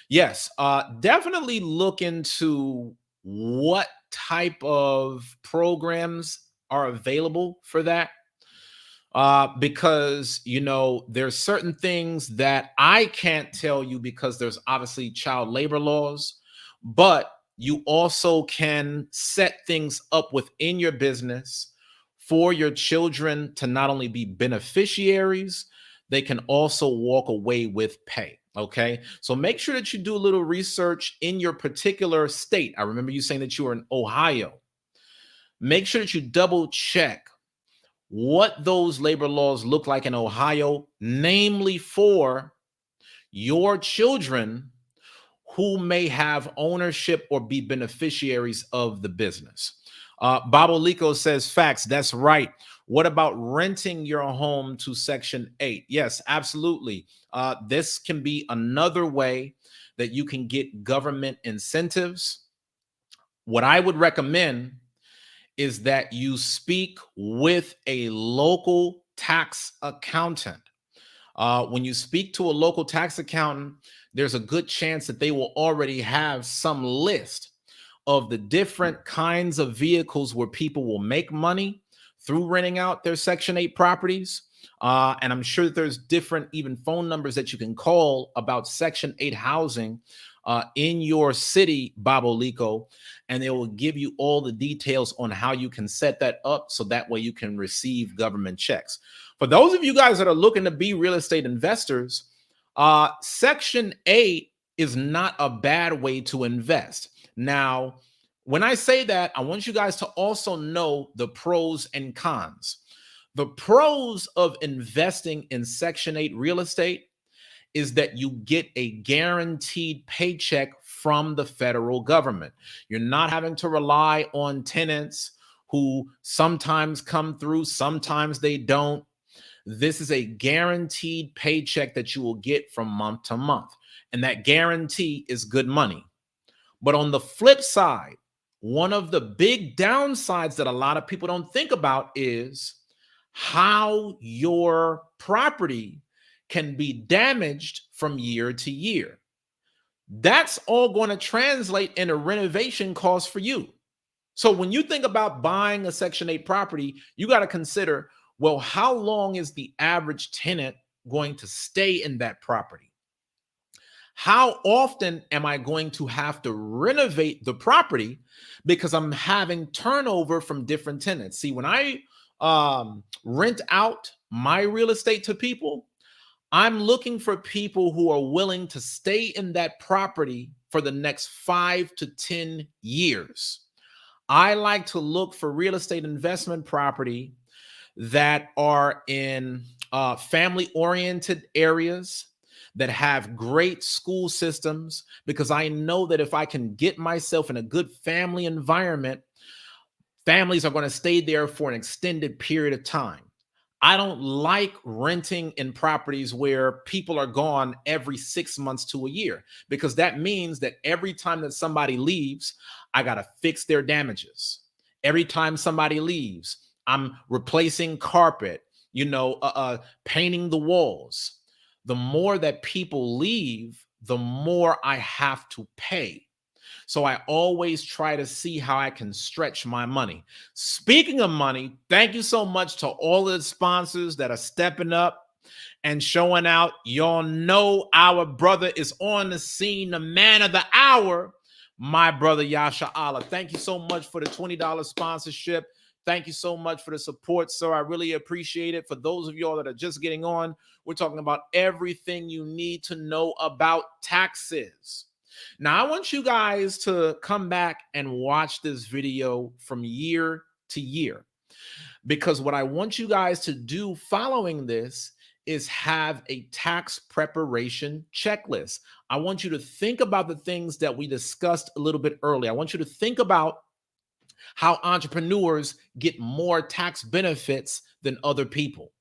Yes, definitely look into what type of programs are available for that. Because there's certain things that I can't tell you because there's obviously child labor laws, but you also can set things up within your business for your children to not only be beneficiaries, they can also walk away with pay. Okay, so make sure that you do a little research in your particular state. I remember you saying that you were in Ohio. Make sure that you double check what those labor laws look like in Ohio, namely for your children who may have ownership or be beneficiaries of the business. Babolico says, facts, that's right. What about renting your home to Section 8? Yes, absolutely. This can be another way that you can get government incentives. What I would recommend is that you speak with a local tax accountant. When you speak to a local tax accountant, there's a good chance that they will already have some list of the different kinds of vehicles where people will make money through renting out their Section 8 properties. And I'm sure that there's different even phone numbers that you can call about Section 8 housing in your city, Babolico, and they will give you all the details on how you can set that up so that way you can receive government checks. For those of you guys that are looking to be real estate investors, Section 8 is not a bad way to invest. Now, when I say that, I want you guys to also know the pros and cons. The pros of investing in Section 8 real estate is that you get a guaranteed paycheck from the federal government. You're not having to rely on tenants who sometimes come through, sometimes they don't. This is a guaranteed paycheck that you will get from month to month. And that guarantee is good money. But on the flip side, one of the big downsides that a lot of people don't think about is how your property can be damaged from year to year. That's all going to translate into renovation costs for you. So when you think about buying a Section 8 property, you got to consider, well, how long is the average tenant going to stay in that property? How often am I going to have to renovate the property because I'm having turnover from different tenants? See, when I rent out my real estate to people, I'm looking for people who are willing to stay in that property for the next 5 to 10 years. I like to look for real estate investment property that are in family-oriented areas that have great school systems, because I know that if I can get myself in a good family environment, families are going to stay there for an extended period of time. I don't like renting in properties where people are gone every 6 months to a year, because that means that every time that somebody leaves, I got to fix their damages. Every time somebody leaves, I'm replacing carpet, painting the walls. The more that people leave, the more I have to pay. So I always try to see how I can stretch my money. Speaking of money, thank you so much to all of the sponsors that are stepping up and showing out. Y'all know our brother is on the scene, the man of the hour, my brother Yasha Allah. Thank you so much for the $20 sponsorship. Thank you so much for the support, sir. I really appreciate it. For those of y'all that are just getting on, we're talking about everything you need to know about taxes. Now, I want you guys to come back and watch this video from year to year, because what I want you guys to do following this is have a tax preparation checklist. I want you to think about the things that we discussed a little bit earlier. I want you to think about how entrepreneurs get more tax benefits than other people.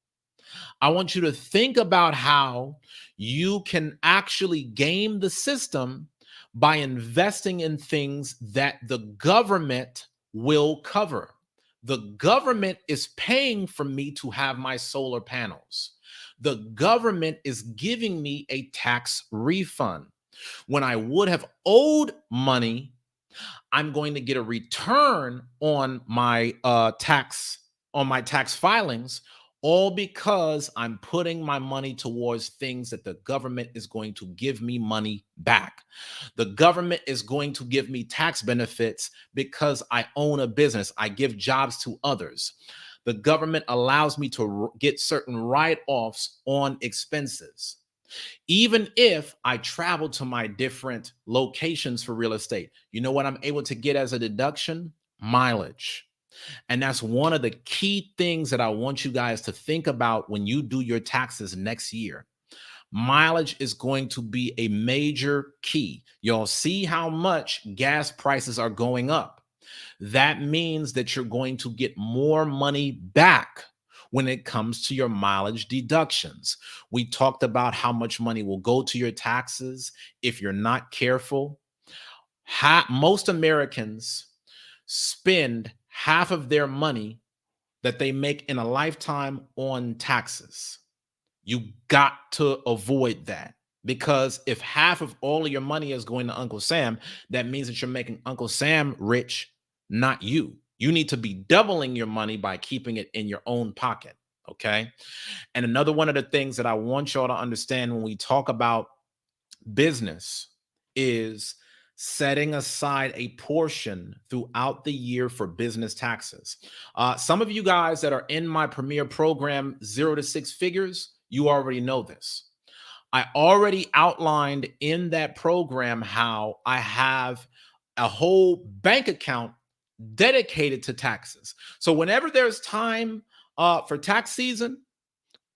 I want you to think about how you can actually game the system by investing in things that the government will cover. The government is paying for me to have my solar panels. The government is giving me a tax refund. When I would have owed money, I'm going to get a return on my tax filings, all because I'm putting my money towards things that the government is going to give me money back. The government is going to give me tax benefits because I own a business. I give jobs to others. The government allows me to get certain write-offs on expenses. Even if I travel to my different locations for real estate, you know what I'm able to get as a deduction? Mileage. And that's one of the key things that I want you guys to think about when you do your taxes next year. Mileage is going to be a major key. You'll see how much gas prices are going up. That means that you're going to get more money back when it comes to your mileage deductions. We talked about how much money will go to your taxes if you're not careful. Most Americans spend half of their money that they make in a lifetime on taxes. You got to avoid that, because if half of all of your money is going to Uncle Sam, that means that you're making Uncle Sam rich, not you. You need to be doubling your money by keeping it in your own pocket. Okay. And another one of the things that I want y'all to understand when we talk about business is setting aside a portion throughout the year for business taxes. Some of you guys that are in my premier program, 0 to 6 figures, you already know this. I already outlined in that program how I have a whole bank account dedicated to taxes. So whenever there's time for tax season,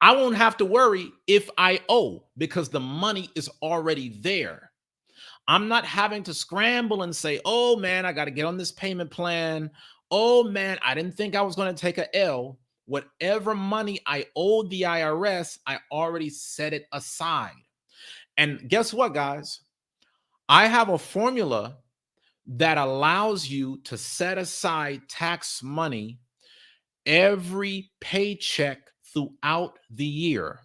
I won't have to worry if I owe, because the money is already there. I'm not having to scramble and say, oh man, I got to get on this payment plan. Oh man, I didn't think I was going to take a L. Whatever money I owed the IRS, I already set it aside. And guess what, guys? I have a formula that allows you to set aside tax money every paycheck throughout the year,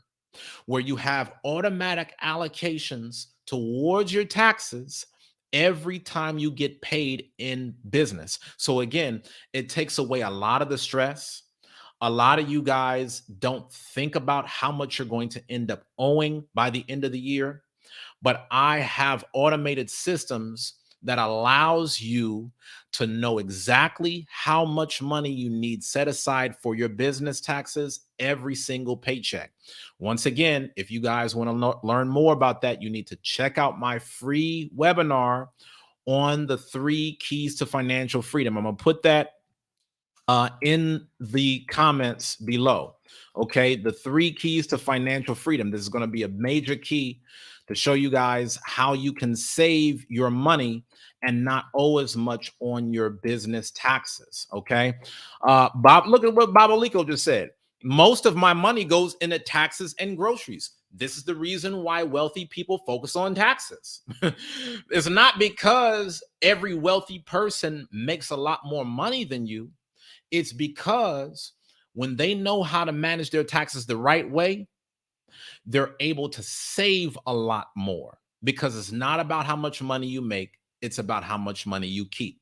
where you have automatic allocations towards your taxes every time you get paid in business. So again, it takes away a lot of the stress. A lot of you guys don't think about how much you're going to end up owing by the end of the year, but I have automated systems that allows you to know exactly how much money you need set aside for your business taxes every single paycheck. Once again, if you guys want to learn more about that, you need to check out my free webinar on the 3 keys to financial freedom. I'm going to put that in the comments below. Okay, the 3 keys to financial freedom. This is going to be a major key to show you guys how you can save your money and not owe as much on your business taxes. Okay, Bob, look at what Bob Alico just said. Most of my money goes into taxes and groceries. This is the reason why wealthy people focus on taxes. It's not because every wealthy person makes a lot more money than you. It's because when they know how to manage their taxes the right way, they're able to save a lot more, because it's not about how much money you make. It's about how much money you keep.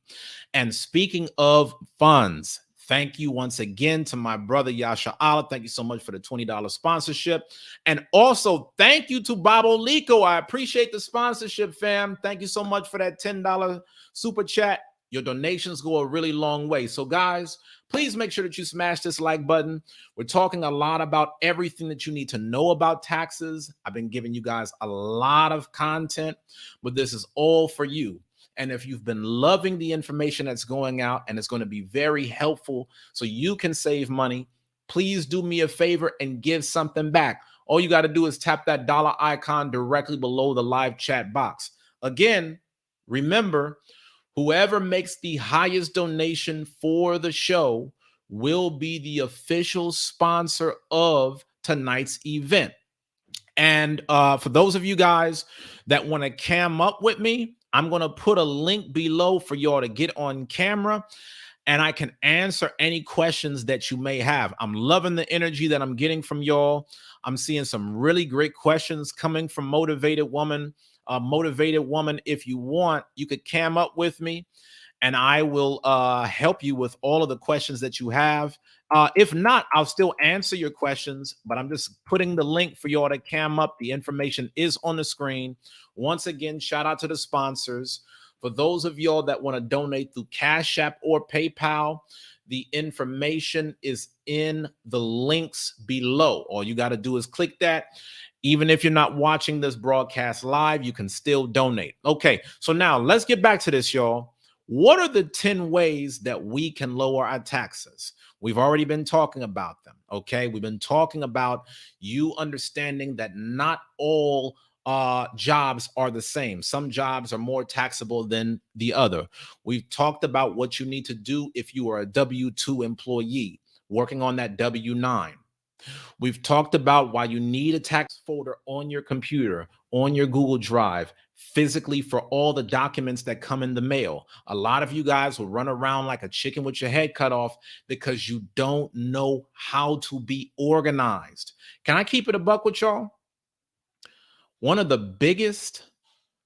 And speaking of funds, thank you once again to my brother Yasha Allah. Thank you so much for the $20 sponsorship. And also thank you to Bob Olico. I appreciate the sponsorship, fam. Thank you so much for that $10 super chat. Your donations go a really long way. So guys, please make sure that you smash this like button. We're talking a lot about everything that you need to know about taxes. I've been giving you guys a lot of content, but this is all for you. And if you've been loving the information that's going out and it's going to be very helpful so you can save money, please do me a favor and give something back. All you got to do is tap that dollar icon directly below the live chat box. Again, remember, whoever makes the highest donation for the show will be the official sponsor of tonight's event. And for those of you guys that want to cam up with me, I'm going to put a link below for y'all to get on camera and I can answer any questions that you may have. I'm loving the energy that I'm getting from y'all. I'm seeing some really great questions coming from Motivated Woman. Motivated Woman, if you want, you could cam up with me and I will help you with all of the questions that you have. If not, I'll still answer your questions, but I'm just putting the link for y'all to cam up. The information is on the screen. Once again, shout out to the sponsors. For those of y'all that want to donate through Cash App or PayPal, the information is in the links below. All you got to do is click that. Even if you're not watching this broadcast live, you can still donate. Okay, so now let's get back to this, y'all. What are the 10 ways that we can lower our taxes? We've already been talking about them, okay? We've been talking about you understanding that not all jobs are the same. Some jobs are more taxable than the other. We've talked about what you need to do if you are a W-2 employee working on that W-9. We've talked about why you need a tax folder on your computer, on your Google Drive, physically for all the documents that come in the mail. A lot of you guys will run around like a chicken with your head cut off because you don't know how to be organized. Can I keep it a buck with y'all? One of the biggest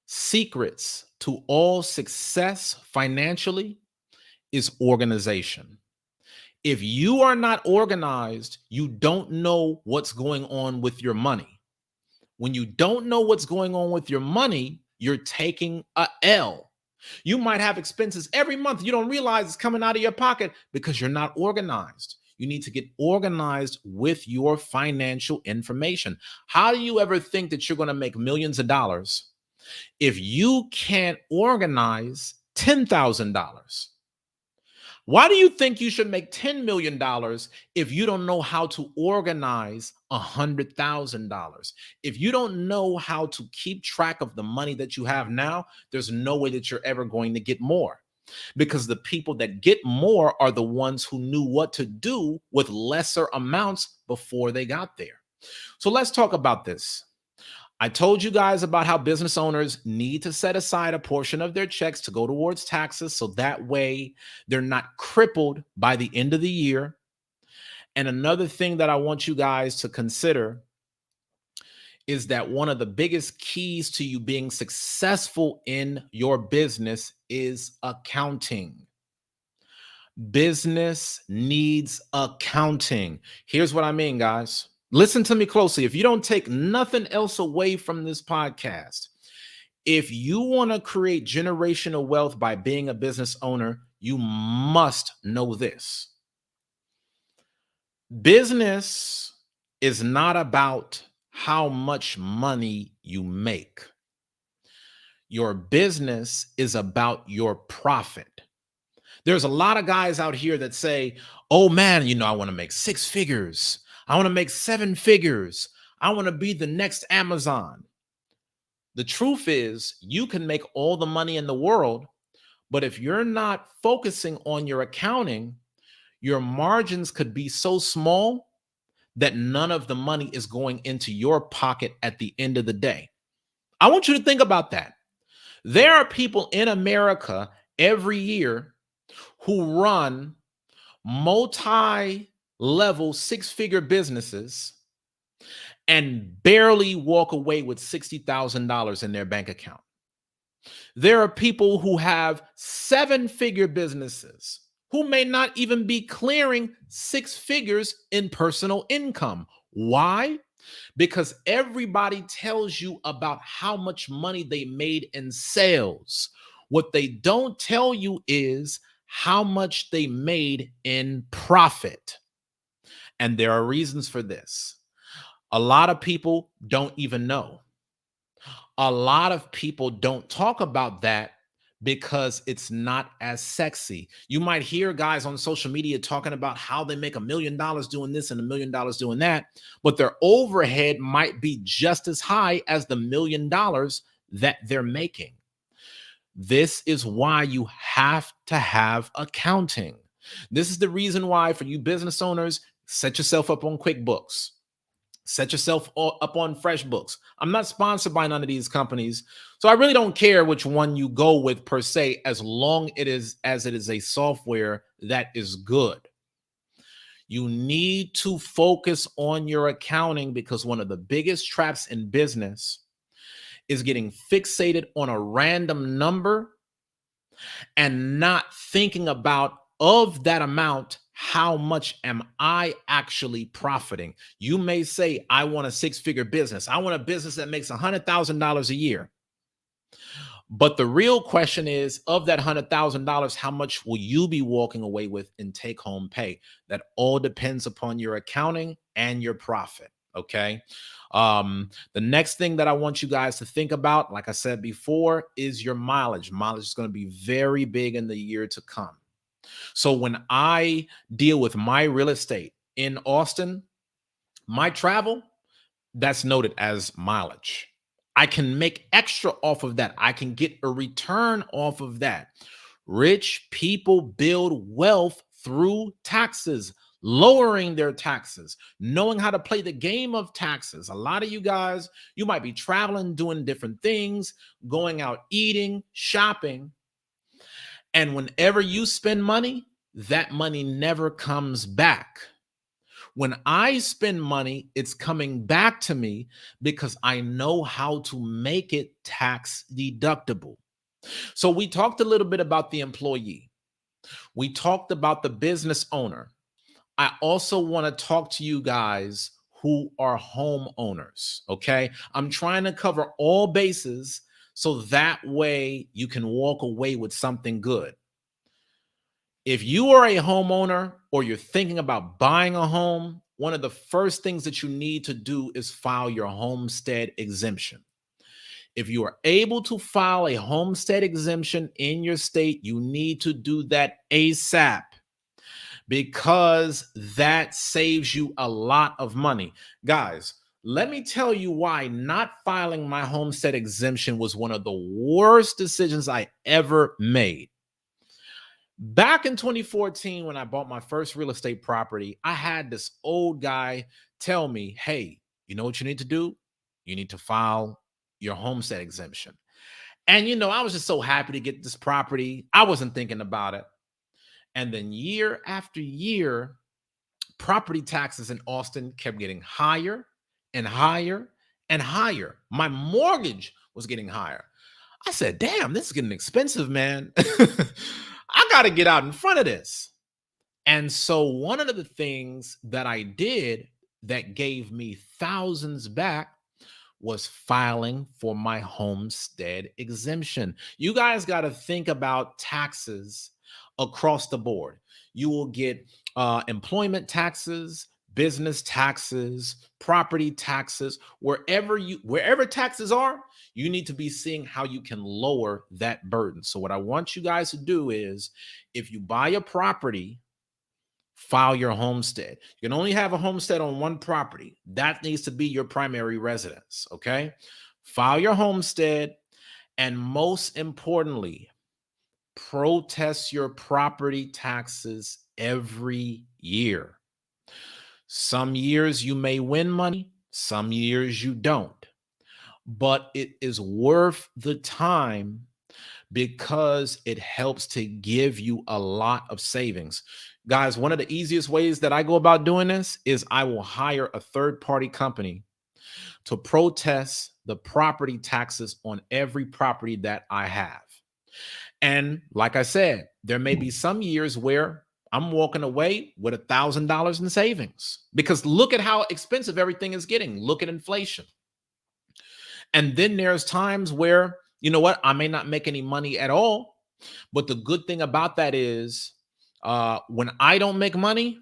secrets to all success financially is organization. If you are not organized, you don't know what's going on with your money. When you don't know what's going on with your money, you're taking a L. You might have expenses every month. You don't realize it's coming out of your pocket because you're not organized. You need to get organized with your financial information. How do you ever think that you're going to make millions of dollars if you can't organize $10,000? Why do you think you should make $10 million if you don't know how to organize $100,000? If you don't know how to keep track of the money that you have now, there's no way that you're ever going to get more, because the people that get more are the ones who knew what to do with lesser amounts before they got there. So let's talk about this. I told you guys about how business owners need to set aside a portion of their checks to go towards taxes, so that way they're not crippled by the end of the year. And another thing that I want you guys to consider is that one of the biggest keys to you being successful in your business is accounting. Business needs accounting. Here's what I mean, guys. Listen to me closely. If you don't take nothing else away from this podcast, if you want to create generational wealth by being a business owner, you must know this. Business is not about how much money you make. Your business is about your profit. There's a lot of guys out here that say, oh man, I want to make 6 figures. I want to make 7 figures. I want to be the next Amazon. The truth is, you can make all the money in the world, but if you're not focusing on your accounting, your margins could be so small that none of the money is going into your pocket at the end of the day. I want you to think about that. There are people in America every year who run multi-level 6-figure businesses and barely walk away with $60,000 in their bank account. There are people who have 7-figure businesses who may not even be clearing 6 figures in personal income. Why? Because everybody tells you about how much money they made in sales. What they don't tell you is how much they made in profit. And there are reasons for this. A lot of people don't even know. A lot of people don't talk about that because it's not as sexy. You might hear guys on social media talking about how they make $1 million doing this and $1 million doing that, but their overhead might be just as high as the $1 million that they're making. This is why you have to have accounting. This is the reason why, for you business owners, set yourself up on QuickBooks. Set yourself up on FreshBooks. I'm not sponsored by none of these companies, so I really don't care which one you go with per se, as long as it is a software that is good. You need to focus on your accounting, because one of the biggest traps in business is getting fixated on a random number and not thinking about, of that amount, how much am I actually profiting? You may say, I want a six-figure business. I want a business that makes $100,000 a year. But the real question is, of that $100,000, how much will you be walking away with in take-home pay? That all depends upon your accounting and your profit. Okay. The next thing that I want you guys to think about, like I said before, is your mileage. Mileage is going to be very big in the year to come. So when I deal with my real estate in Austin, my travel, that's noted as mileage. I can make extra off of that. I can get a return off of that. Rich people build wealth through taxes, lowering their taxes, knowing how to play the game of taxes. A lot of you guys, you might be traveling, doing different things, going out eating, shopping. And whenever you spend money, that money never comes back. When I spend money, it's coming back to me because I know how to make it tax deductible. So we talked a little bit about the employee. We talked about the business owner. I also want to talk to you guys who are homeowners, okay? I'm trying to cover all bases so that way you can walk away with something good. If you are a homeowner or you're thinking about buying a home, one of the first things that you need to do is file your homestead exemption. If you are able to file a homestead exemption in your state, you need to do that ASAP, because that saves you a lot of money. Guys, let me tell you why not filing my homestead exemption was one of the worst decisions I ever made. Back in 2014, when I bought my first real estate property, I had this old guy tell me, hey, you know what you need to do? You need to file your homestead exemption. And, I was just so happy to get this property. I wasn't thinking about it. And then year after year, property taxes in Austin kept getting higher and higher and higher. My mortgage was getting higher. I said, damn, this is getting expensive, man. I got to get out in front of this. And so one of the things that I did that gave me thousands back was filing for my homestead exemption. You guys got to think about taxes across the board. You will get employment taxes, business taxes, property taxes. Wherever taxes are, you need to be seeing how you can lower that burden. So what I want you guys to do is, if you buy a property, file your homestead. You can only have a homestead on one property. That needs to be your primary residence, okay? File your homestead, and most importantly, protest your property taxes every year. Some years you may win money, some years you don't. But it is worth the time because it helps to give you a lot of savings. Guys, one of the easiest ways that I go about doing this is I will hire a third-party company to protest the property taxes on every property that I have. And like I said, there may be some years where I'm walking away with $1,000 in savings, because look at how expensive everything is getting. Look at inflation. And then there's times where, you know what, I may not make any money at all. But the good thing about that is when I don't make money,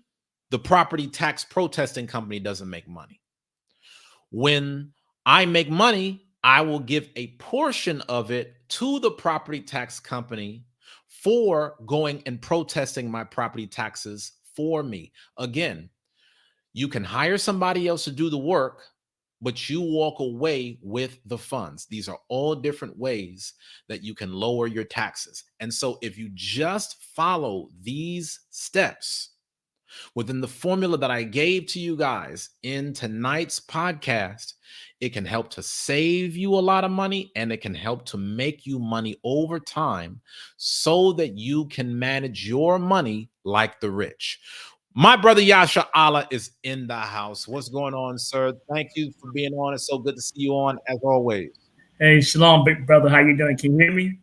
the property tax protesting company doesn't make money. When I make money, I will give a portion of it to the property tax company for going and protesting my property taxes for me. Again, you can hire somebody else to do the work, but you walk away with the funds. These are all different ways that you can lower your taxes. And so if you just follow these steps within the formula that I gave to you guys in tonight's podcast, it can help to save you a lot of money, and it can help to make you money over time so that you can manage your money like the rich. My brother Yasha Allah is in the house. What's going on, sir? Thank you for being on. It's so good to see you on as always. Hey, shalom, big brother. How you doing? Can you hear me?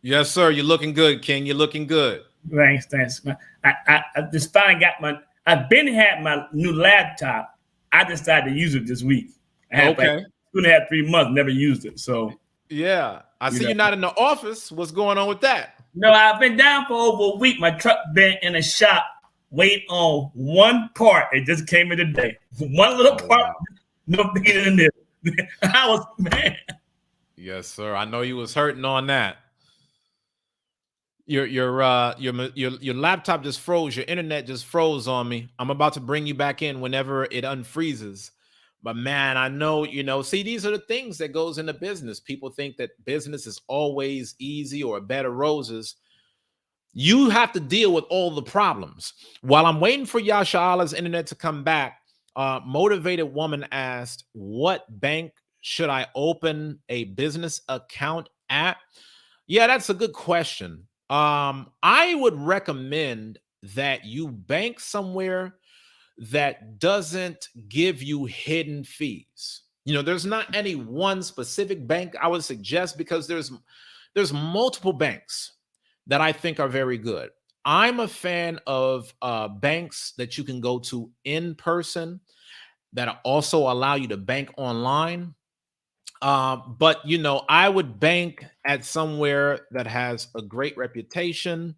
Yes, sir. You're looking good, King. You're looking good. Thanks. I just finally got my. I've been had my new laptop. I decided to use it this week. I had like 2.5, 3 months, never used it. So yeah, I see you're not in the office. What's going on with that? No, I've been down for over a week. My truck been in a shop waiting on one part. It just came in today. One little part, wow. No bigger than this. I was man. Yes, sir. I know you was hurting on that. Your laptop just froze. Your internet just froze on me. I'm about to bring you back in whenever it unfreezes. But man, I know, see, these are the things that goes into business. People think that business is always easy or a bed of roses. You have to deal with all the problems. While I'm waiting for Yasha Allah's internet to come back, Motivated Woman asked, what bank should I open a business account at? Yeah, that's a good question. I would recommend that you bank somewhere that doesn't give you hidden fees. There's not any one specific bank I would suggest, because there's multiple banks that I think are very good. I'm a fan of banks that you can go to in person that also allow you to bank online. But I would bank at somewhere that has a great reputation,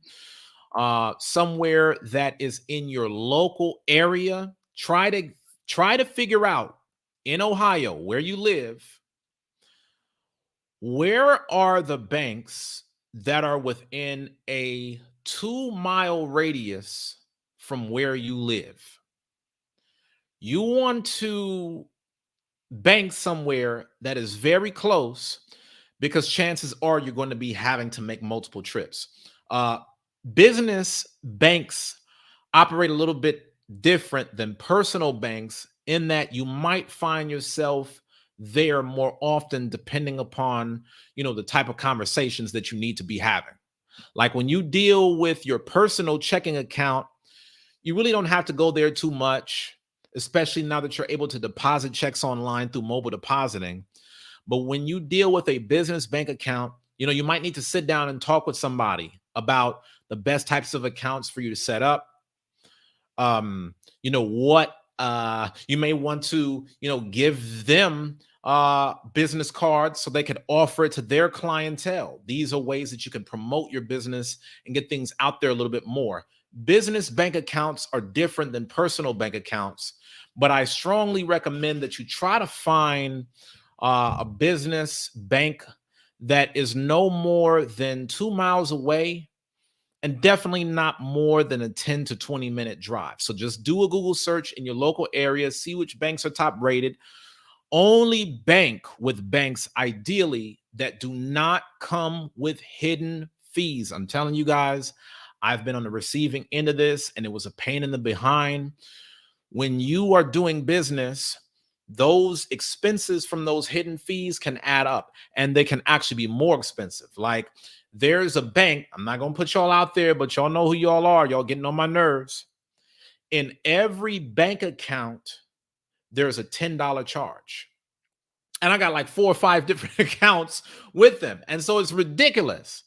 somewhere that is in your local area. Try to figure out in Ohio, where you live, where are the banks that are within a 2-mile radius from where you live. You want to bank somewhere that is very close, because chances are you're going to be having to make multiple trips. Business banks operate a little bit different than personal banks in that you might find yourself there more often, depending upon, the type of conversations that you need to be having. Like when you deal with your personal checking account, you really don't have to go there too much, especially now that you're able to deposit checks online through mobile depositing. But when you deal with a business bank account, you might need to sit down and talk with somebody about the best types of accounts for you to set up. What you may want to, give them business cards so they could offer it to their clientele. These are ways that you can promote your business and get things out there a little bit more. Business bank accounts are different than personal bank accounts, but I strongly recommend that you try to find a business bank that is no more than 2 miles away, and definitely not more than a 10 to 20 minute drive. So just do a Google search in your local area, see which banks are top rated. Only bank with banks, ideally, that do not come with hidden fees. I'm telling you guys, I've been on the receiving end of this, and it was a pain in the behind. When you are doing business, those expenses from those hidden fees can add up, and they can actually be more expensive. Like, there's a bank, I'm not going to put y'all out there, but y'all know who y'all are. Y'all getting on my nerves. In every bank account, there's a $10 charge. And I got like 4 or 5 different accounts with them. And so it's ridiculous.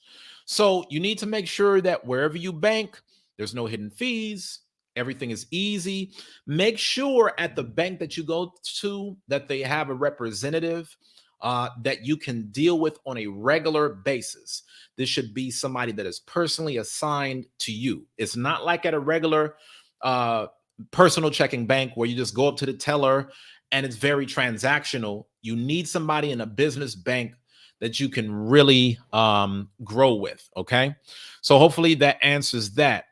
So you need to make sure that wherever you bank, there's no hidden fees. Everything is easy. Make sure at the bank that you go to that they have a representative that you can deal with on a regular basis. This should be somebody that is personally assigned to you. It's not like at a regular personal checking bank where you just go up to the teller and it's very transactional. You need somebody in a business bank that you can really grow with. Okay. So hopefully that answers that.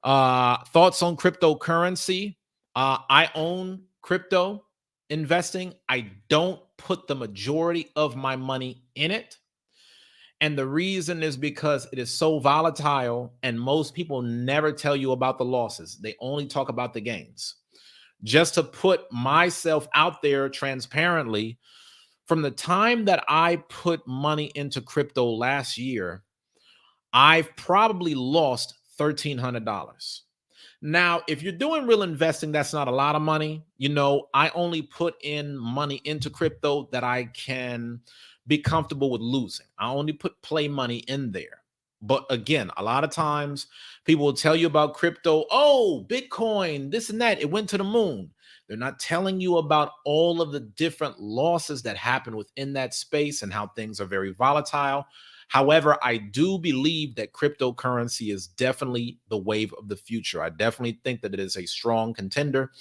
Thoughts on cryptocurrency? I own crypto investing. I don't put the majority of my money in it. And the reason is because it is so volatile and most people never tell you about the losses. They only talk about the gains. Just to put myself out there transparently, from the time that I put money into crypto last year, I've probably lost $1,300. Now, if you're doing real investing, that's not a lot of money. You know, I only put in money into crypto that I can be comfortable with losing. I only put play money in there. But again, a lot of times people will tell you about crypto. Oh, Bitcoin, this and that. It went to the moon. They're not telling you about all of the different losses that happen within that space and how things are very volatile. However, I do believe that cryptocurrency is definitely the wave of the future. I definitely think that it is a strong contender.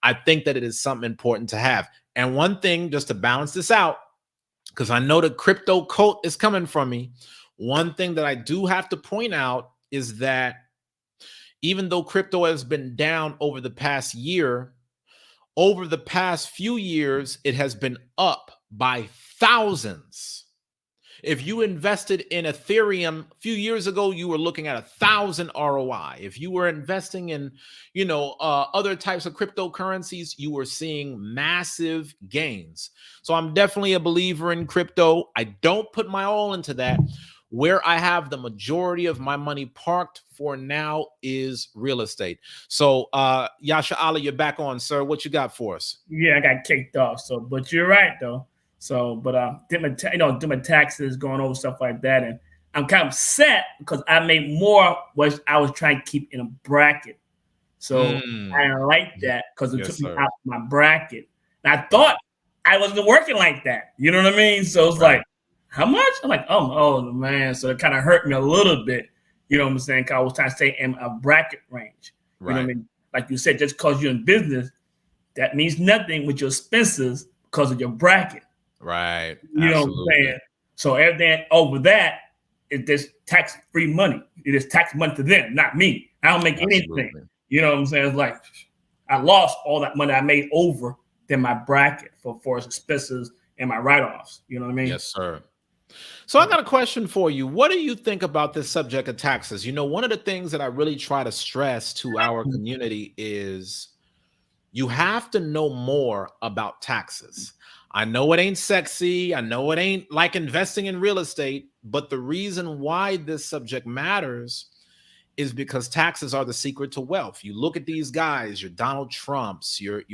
I think that it is something important to have. And one thing, just to balance this out, because I know the crypto cult is coming from me, one thing that I do have to point out is that even though crypto has been down over the past year, over the past few years, it has been up by thousands. If you invested in Ethereum a few years ago, you were looking at 1,000 ROI. If you were investing in, other types of cryptocurrencies, you were seeing massive gains. So I'm definitely a believer in crypto. I don't put my all into that. Where I have the majority of my money parked for now is real estate. So Yasha Ali, you're back on, sir. What you got for us? Yeah, I got kicked off. So, but you're right though. So, but did my taxes, going over stuff like that, and I'm kind of upset because I made more was I was trying to keep in a bracket. So I didn't like that because it took me out of my bracket. And I thought I wasn't working like that. You know what I mean? So it's like, how much? I'm like, oh man. So it kind of hurt me a little bit. You know what I'm saying? Because I was trying to stay in a bracket range. You know what I mean? Like you said, just because you're in business, that means nothing with your expenses because of your bracket. Right. You know what I'm saying? So everything over that is just tax-free money. It is tax money to them, not me. I don't make anything. You know what I'm saying? It's like I lost all that money I made over than my bracket for expenses and my write-offs. You know what I mean? Yes, sir. So I got a question for you. What do you think about this subject of taxes? One of the things that I really try to stress to our community is you have to know more about taxes. I know it ain't sexy. I know it ain't like investing in real estate, but the reason why this subject matters is because taxes are the secret to wealth. You look at these guys, your Donald Trumps, your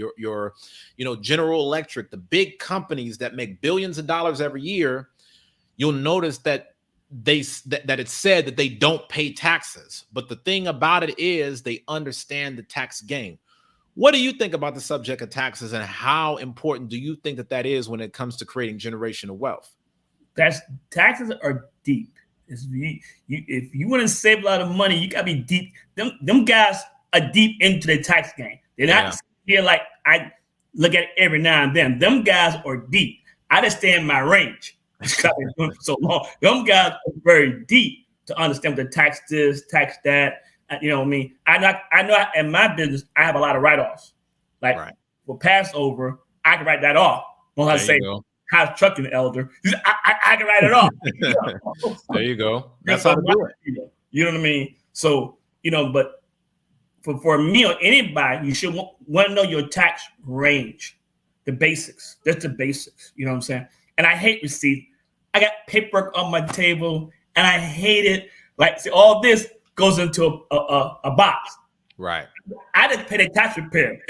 General Electric, the big companies that make billions of dollars every year. You'll notice that that it's said that they don't pay taxes. But the thing about it is they understand the tax game. What do you think about the subject of taxes, and how important do you think that is when it comes to creating generational wealth? Taxes are deep. If you want to save a lot of money, you gotta be deep. Them guys are deep into the tax game. They're not here like I look at it every now and then. Them guys are deep. I just stay in my range. I've been doing it for so long. Them guys are very deep to understand what the tax is, tax that. You know what I mean? I know in my business, I have a lot of write-offs. Like for Passover, I can write that off. When I say house trucking elder, I can write it off. There you go. That's how to do it. You know what I mean? So, but for me or anybody, you should want to know your tax range, the basics. That's the basics. You know what I'm saying? And I hate receipts. I got paperwork on my table, and I hate it. Like, see, all this goes into a box. Right. I didn't pay the tax repair.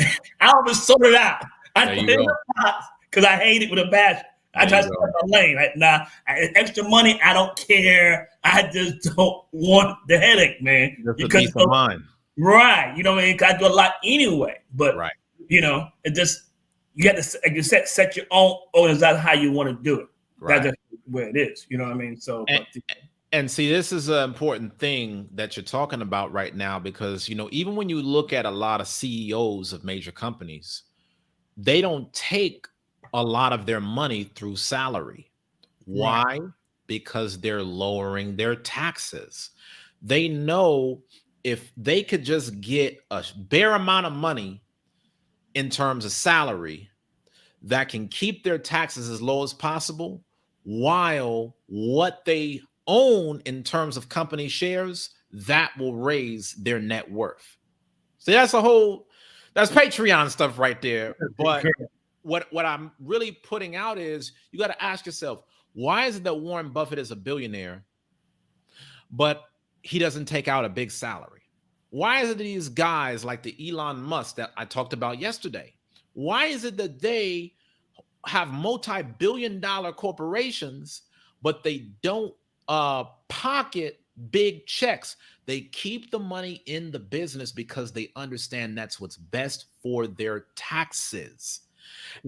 I always sort it out. I put it in the box because I hate it with a passion. I try to stay in my lane. Like, nah, extra money, I don't care. I just don't want the headache, man. Just a peace of mind. Right. You know what I mean? I do a lot anyway. But, it just, you have to, like you said, set your own organization how you want to do it. Right. That's just where it is. You know what I mean? So, and see, this is an important thing that you're talking about right now, because, even when you look at a lot of CEOs of major companies, they don't take a lot of their money through salary. Right. Why? Because they're lowering their taxes. They know if they could just get a bare amount of money in terms of salary that can keep their taxes as low as possible, while what they own in terms of company shares, that will raise their net worth. So that's Patreon stuff right there. But what I'm really putting out is you got to ask yourself, why is it that Warren Buffett is a billionaire, but he doesn't take out a big salary? Why is it that these guys like the Elon Musk that I talked about yesterday, why is it that they have multi-billion-dollar corporations, but they don't pocket big checks? They keep the money in the business because they understand that's what's best for their taxes.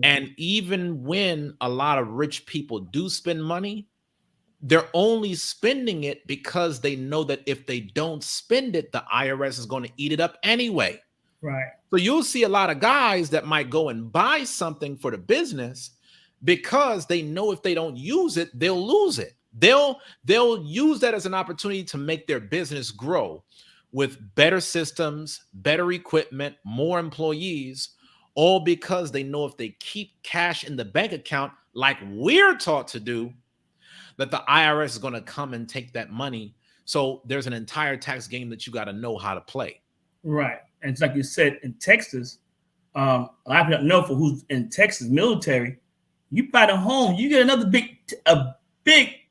And even when a lot of rich people do spend money, they're only spending it because they know that if they don't spend it, the IRS is going to eat it up anyway. Right. So you'll see a lot of guys that might go and buy something for the business because they know if they don't use it, they'll lose it. They'll use that as an opportunity to make their business grow with better systems, better equipment, more employees, all because they know if they keep cash in the bank account like we're taught to do, that the IRS is going to come and take that money. So there's an entire tax game that you got to know how to play. Right. And it's like you said, in Texas, a lot of people don't know, for who's in Texas military, you buy the home, you get another big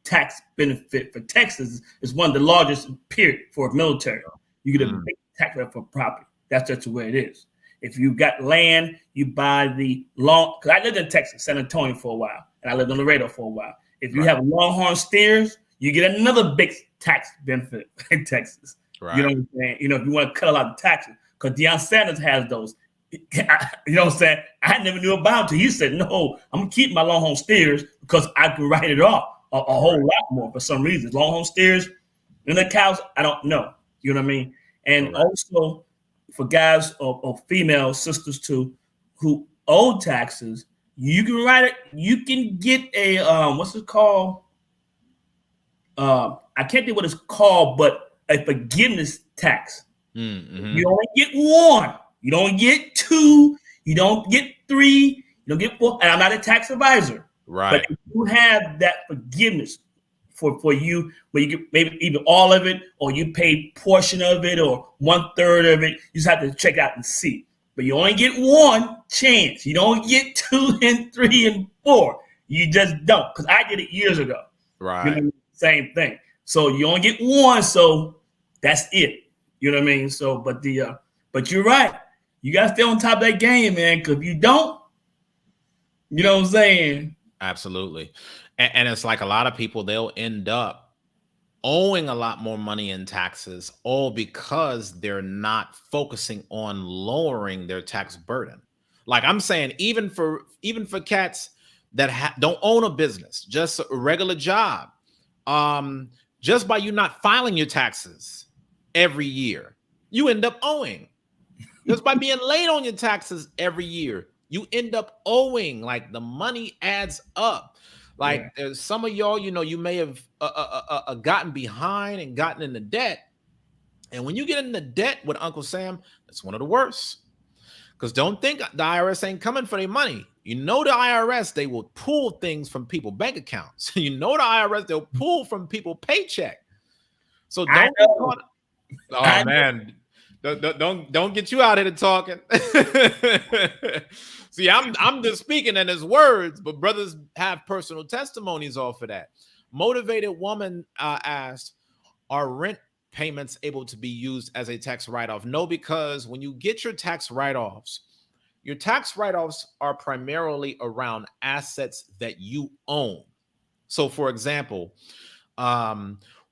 tax benefit for Texas. Is one of the largest period for military. You get a big tax benefit for property. That's just the way it is. If you got land, you buy the long. Because I lived in Texas, San Antonio for a while, and I lived on Laredo for a while. If you have longhorn steers, you get another big tax benefit in Texas. Right. You know what I'm saying? You know, if you want to cut a lot of taxes, because Deion Sanders has those. You know what I'm saying? I never knew about it until he said, no, I'm going to keep my longhorn steers because I can write it off a whole lot more for some reason. Longhorn steers and the cows, I don't know. You know what I mean? And also for guys or female sisters too who owe taxes, you can write it. You can get a what's it called? I can't think what it's called, but a forgiveness tax. Mm-hmm. You only get one. You don't get two. You don't get three. You don't get four. And I'm not a tax advisor, right? But if you have that forgiveness for you, where you get maybe even all of it, or you pay portion of it, or 1/3 of it, you just have to check out and see. But you only get one chance. You don't get 2 and 3 and 4. You just don't. Because I did it years ago. Right. You know, same thing. So you only get one. So that's it. You know what I mean? So, but you're right. You gotta stay on top of that game, man. Because if you don't, you know what I'm saying? Absolutely. And it's like a lot of people, they'll end up owing a lot more money in taxes, all because they're not focusing on lowering their tax burden. Like I'm saying, even for cats that don't own a business, just a regular job, just by you not filing your taxes every year, you end up owing. Just by being late on your taxes every year, you end up owing. Like the money adds up. Like there's some of y'all, you know, you may have gotten behind and gotten into debt. And when you get into debt with Uncle Sam, that's one of the worst. Because don't think the IRS ain't coming for their money. You know the IRS, they will pull things from people's bank accounts. You know the IRS, they'll pull from people's paycheck. So don't get caught. Oh man, don't get you out here to talking. See, I'm just speaking in his words, but brothers have personal testimonies off of that. Motivated Woman asked, are rent payments able to be used as a tax write-off? No, because when you get your tax write-offs are primarily around assets that you own. So for example,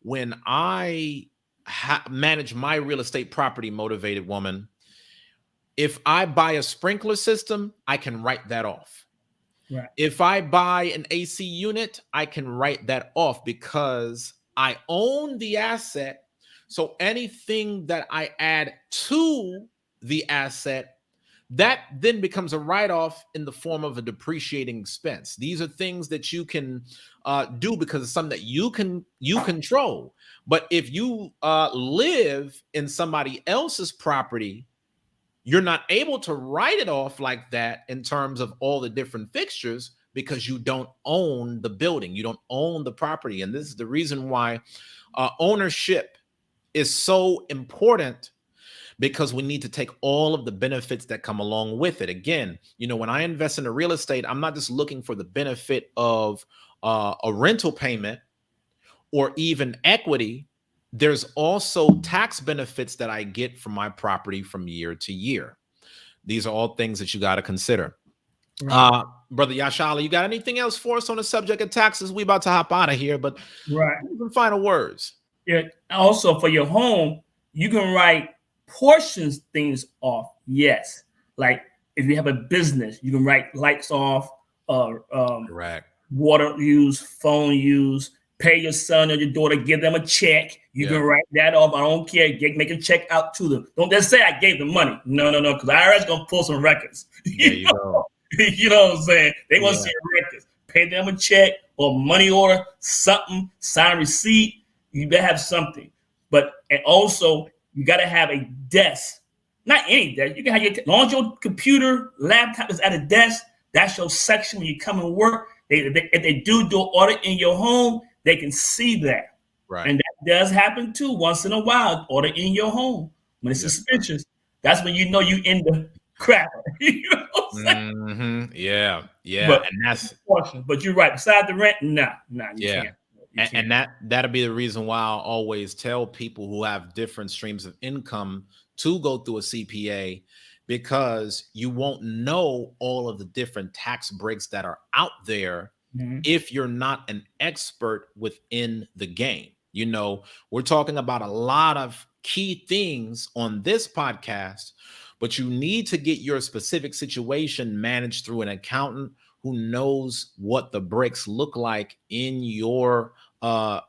when I manage my real estate property, Motivated Woman, if I buy a sprinkler system, I can write that off. Right. If I buy an AC unit, I can write that off because I own the asset. So anything that I add to the asset, that then becomes a write-off in the form of a depreciating expense. These are things that you can do because it's something that you control. But if you live in somebody else's property, you're not able to write it off like that in terms of all the different fixtures because you don't own the building, you don't own the property. And this is the reason why ownership is so important, because we need to take all of the benefits that come along with it. Again, when I invest in a real estate, I'm not just looking for the benefit of a rental payment or even equity. There's also tax benefits that I get from my property from year to year. These are all things that you got to consider. Right. Brother Yashala, you got anything else for us on the subject of taxes? We about to hop out of here, but some final words. Yeah. Also, for your home, you can write portions things off. Yes. Like if you have a business, you can write lights off, correct, water use, phone use, pay your son or your daughter, give them a check. You can write that off. I don't care. Make a check out to them. Don't just say I gave them money. No, because IRS gonna pull some records. You know what I'm saying? They want to see records. Pay them a check or money order, something, sign a receipt. You better have something. And also you got to have a desk. Not any desk. You can have as long as your computer, laptop is at a desk, that's your section when you come and work. If they do an audit in your home, they can see that. Right. And that does happen too once in a while, audit in your home. When it's suspicious, that's when you know you in the crap. You know what I'm saying? Yeah. But you're right. Besides the rent, you can't. And that'll be the reason why I'll always tell people who have different streams of income to go through a CPA, because you won't know all of the different tax breaks that are out there if you're not an expert within the game. We're talking about a lot of key things on this podcast, but you need to get your specific situation managed through an accountant who knows what the breaks look like in your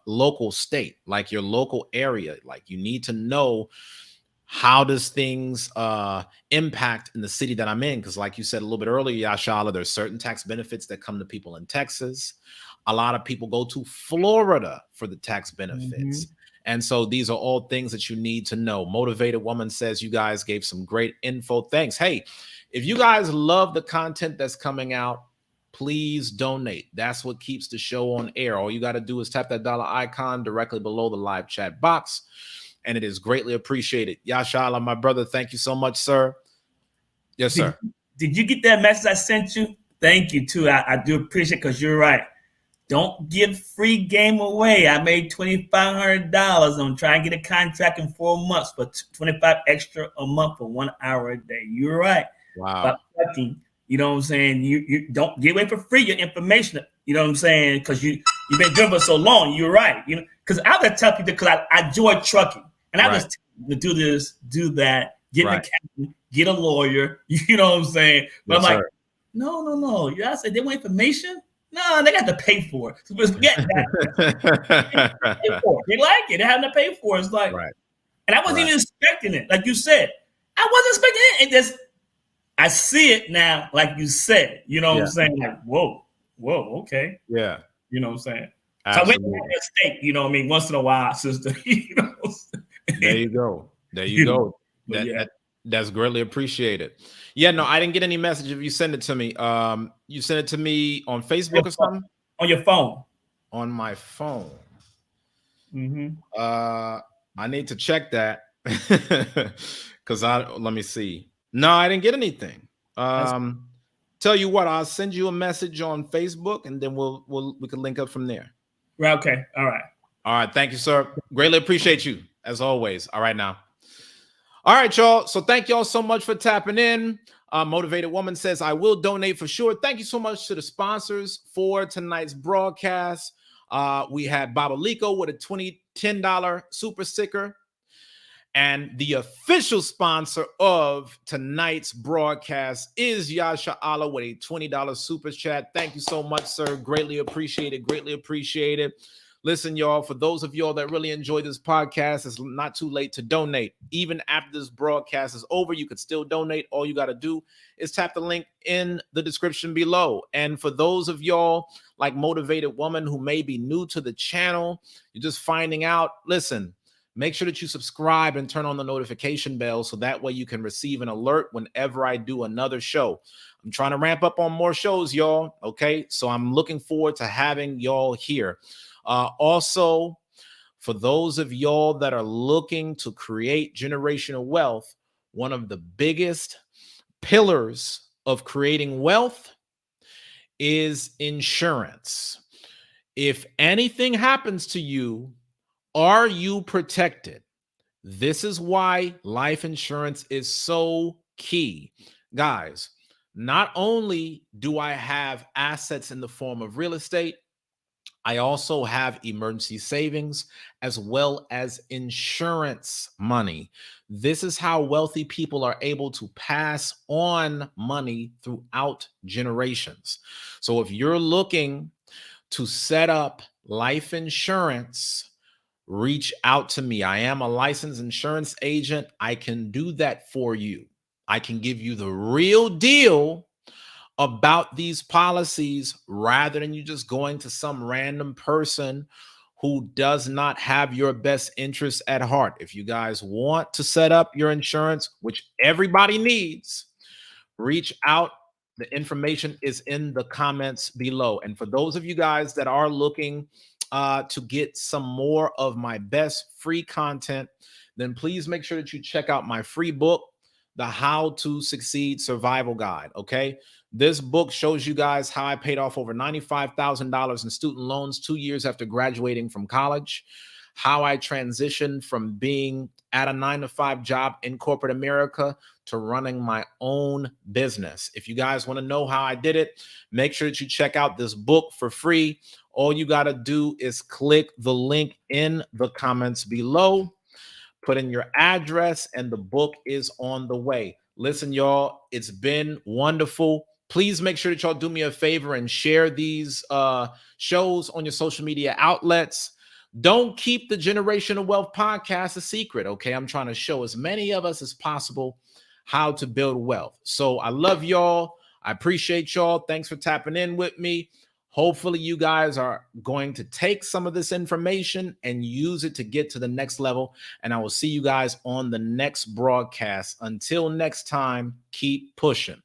local state, like your local area. Like you need to know, how does things impact in the city that I'm in? Because like you said a little bit earlier, Yashala, there's certain tax benefits that come to people in Texas. A lot of people go to Florida for the tax benefits. And so these are all things that you need to know. Motivated Woman says you guys gave some great info. Thanks. Hey, if you guys love the content that's coming out, please donate. That's what keeps the show on air. All you got to do is tap that dollar icon directly below the live chat box, and it is greatly appreciated. Yashala, my brother, thank you so much, sir. Yes, sir. Did you get that message I sent you? Thank you, too. I do appreciate it, because you're right. Don't give free game away. I made $2,500 on trying to get a contract in 4 months, but $25 extra a month for 1 hour a day. You're right. Wow. You know what I'm saying? You don't give away for free your information. You know what I'm saying? Because you've been doing it for so long. You're right. Because I would tell people, because I enjoy trucking, and I just to do this, do that, get an accountant, get a lawyer. You know what I'm saying? But I'm like, no. I said they want information. No, they got to pay for it. So forget that. They like it. They have to pay for it. It's like, and I wasn't even expecting it. Like you said, I wasn't expecting it. It just, I see it now, like you said. You know what I'm saying? Like, whoa, okay. Yeah. You know what I'm saying? Absolutely. So I went to a steak, you know what I mean? Once in a while, sister. There you go. That's greatly appreciated. Yeah, no, I didn't get any message if you send it to me. You sent it to me on Facebook or something? On your phone. On my phone. I need to check that. Because let me see. No, I didn't get anything. Tell you what, I'll send you a message on Facebook, and then we can link up from there. Right, okay. All right. Thank you, sir. Greatly appreciate you, as always. All right, now. All right, y'all. So thank y'all so much for tapping in. Motivated Woman says, I will donate for sure. Thank you so much to the sponsors for tonight's broadcast. We had Babalico with a $10 super sticker. And the official sponsor of tonight's broadcast is Yashala with a $20 super chat. Thank you so much, sir. Greatly appreciated. Listen, y'all, for those of y'all that really enjoy this podcast, it's not too late to donate. Even after this broadcast is over, you could still donate. All you got to do is tap the link in the description below. And for those of y'all like Motivated Woman who may be new to the channel, you're just finding out, listen, make sure that you subscribe and turn on the notification bell so that way you can receive an alert whenever I do another show. I'm trying to ramp up on more shows, y'all. Okay, so I'm looking forward to having y'all here. Also, for those of y'all that are looking to create generational wealth, one of the biggest pillars of creating wealth is insurance. If anything happens to you, are you protected? This is why life insurance is so key. Guys, not only do I have assets in the form of real estate, I also have emergency savings as well as insurance money. This is how wealthy people are able to pass on money throughout generations. So if you're looking to set up life insurance, reach out to me. I am a licensed insurance agent. I can do that for you. I can give you the real deal about these policies rather than you just going to some random person who does not have your best interests at heart. If you guys want to set up your insurance, which everybody needs, reach out. The information is in the comments below. And for those of you guys that are looking to get some more of my best free content, then please make sure that you check out my free book, The How to Succeed Survival Guide. Okay. This book shows you guys how I paid off over $95,000 in student loans 2 years after graduating from college, how I transitioned from being at a 9-to-5 job in corporate America to running my own business. If you guys want to know how I did it, make sure that you check out this book for free. All you got to do is click the link in the comments below, put in your address, and the book is on the way. Listen, y'all, it's been wonderful. Please make sure that y'all do me a favor and share these shows on your social media outlets. Don't keep the Generational Wealth podcast a secret, okay? I'm trying to show as many of us as possible how to build wealth. So I love y'all. I appreciate y'all. Thanks for tapping in with me. Hopefully you guys are going to take some of this information and use it to get to the next level. And I will see you guys on the next broadcast. Until next time, keep pushing.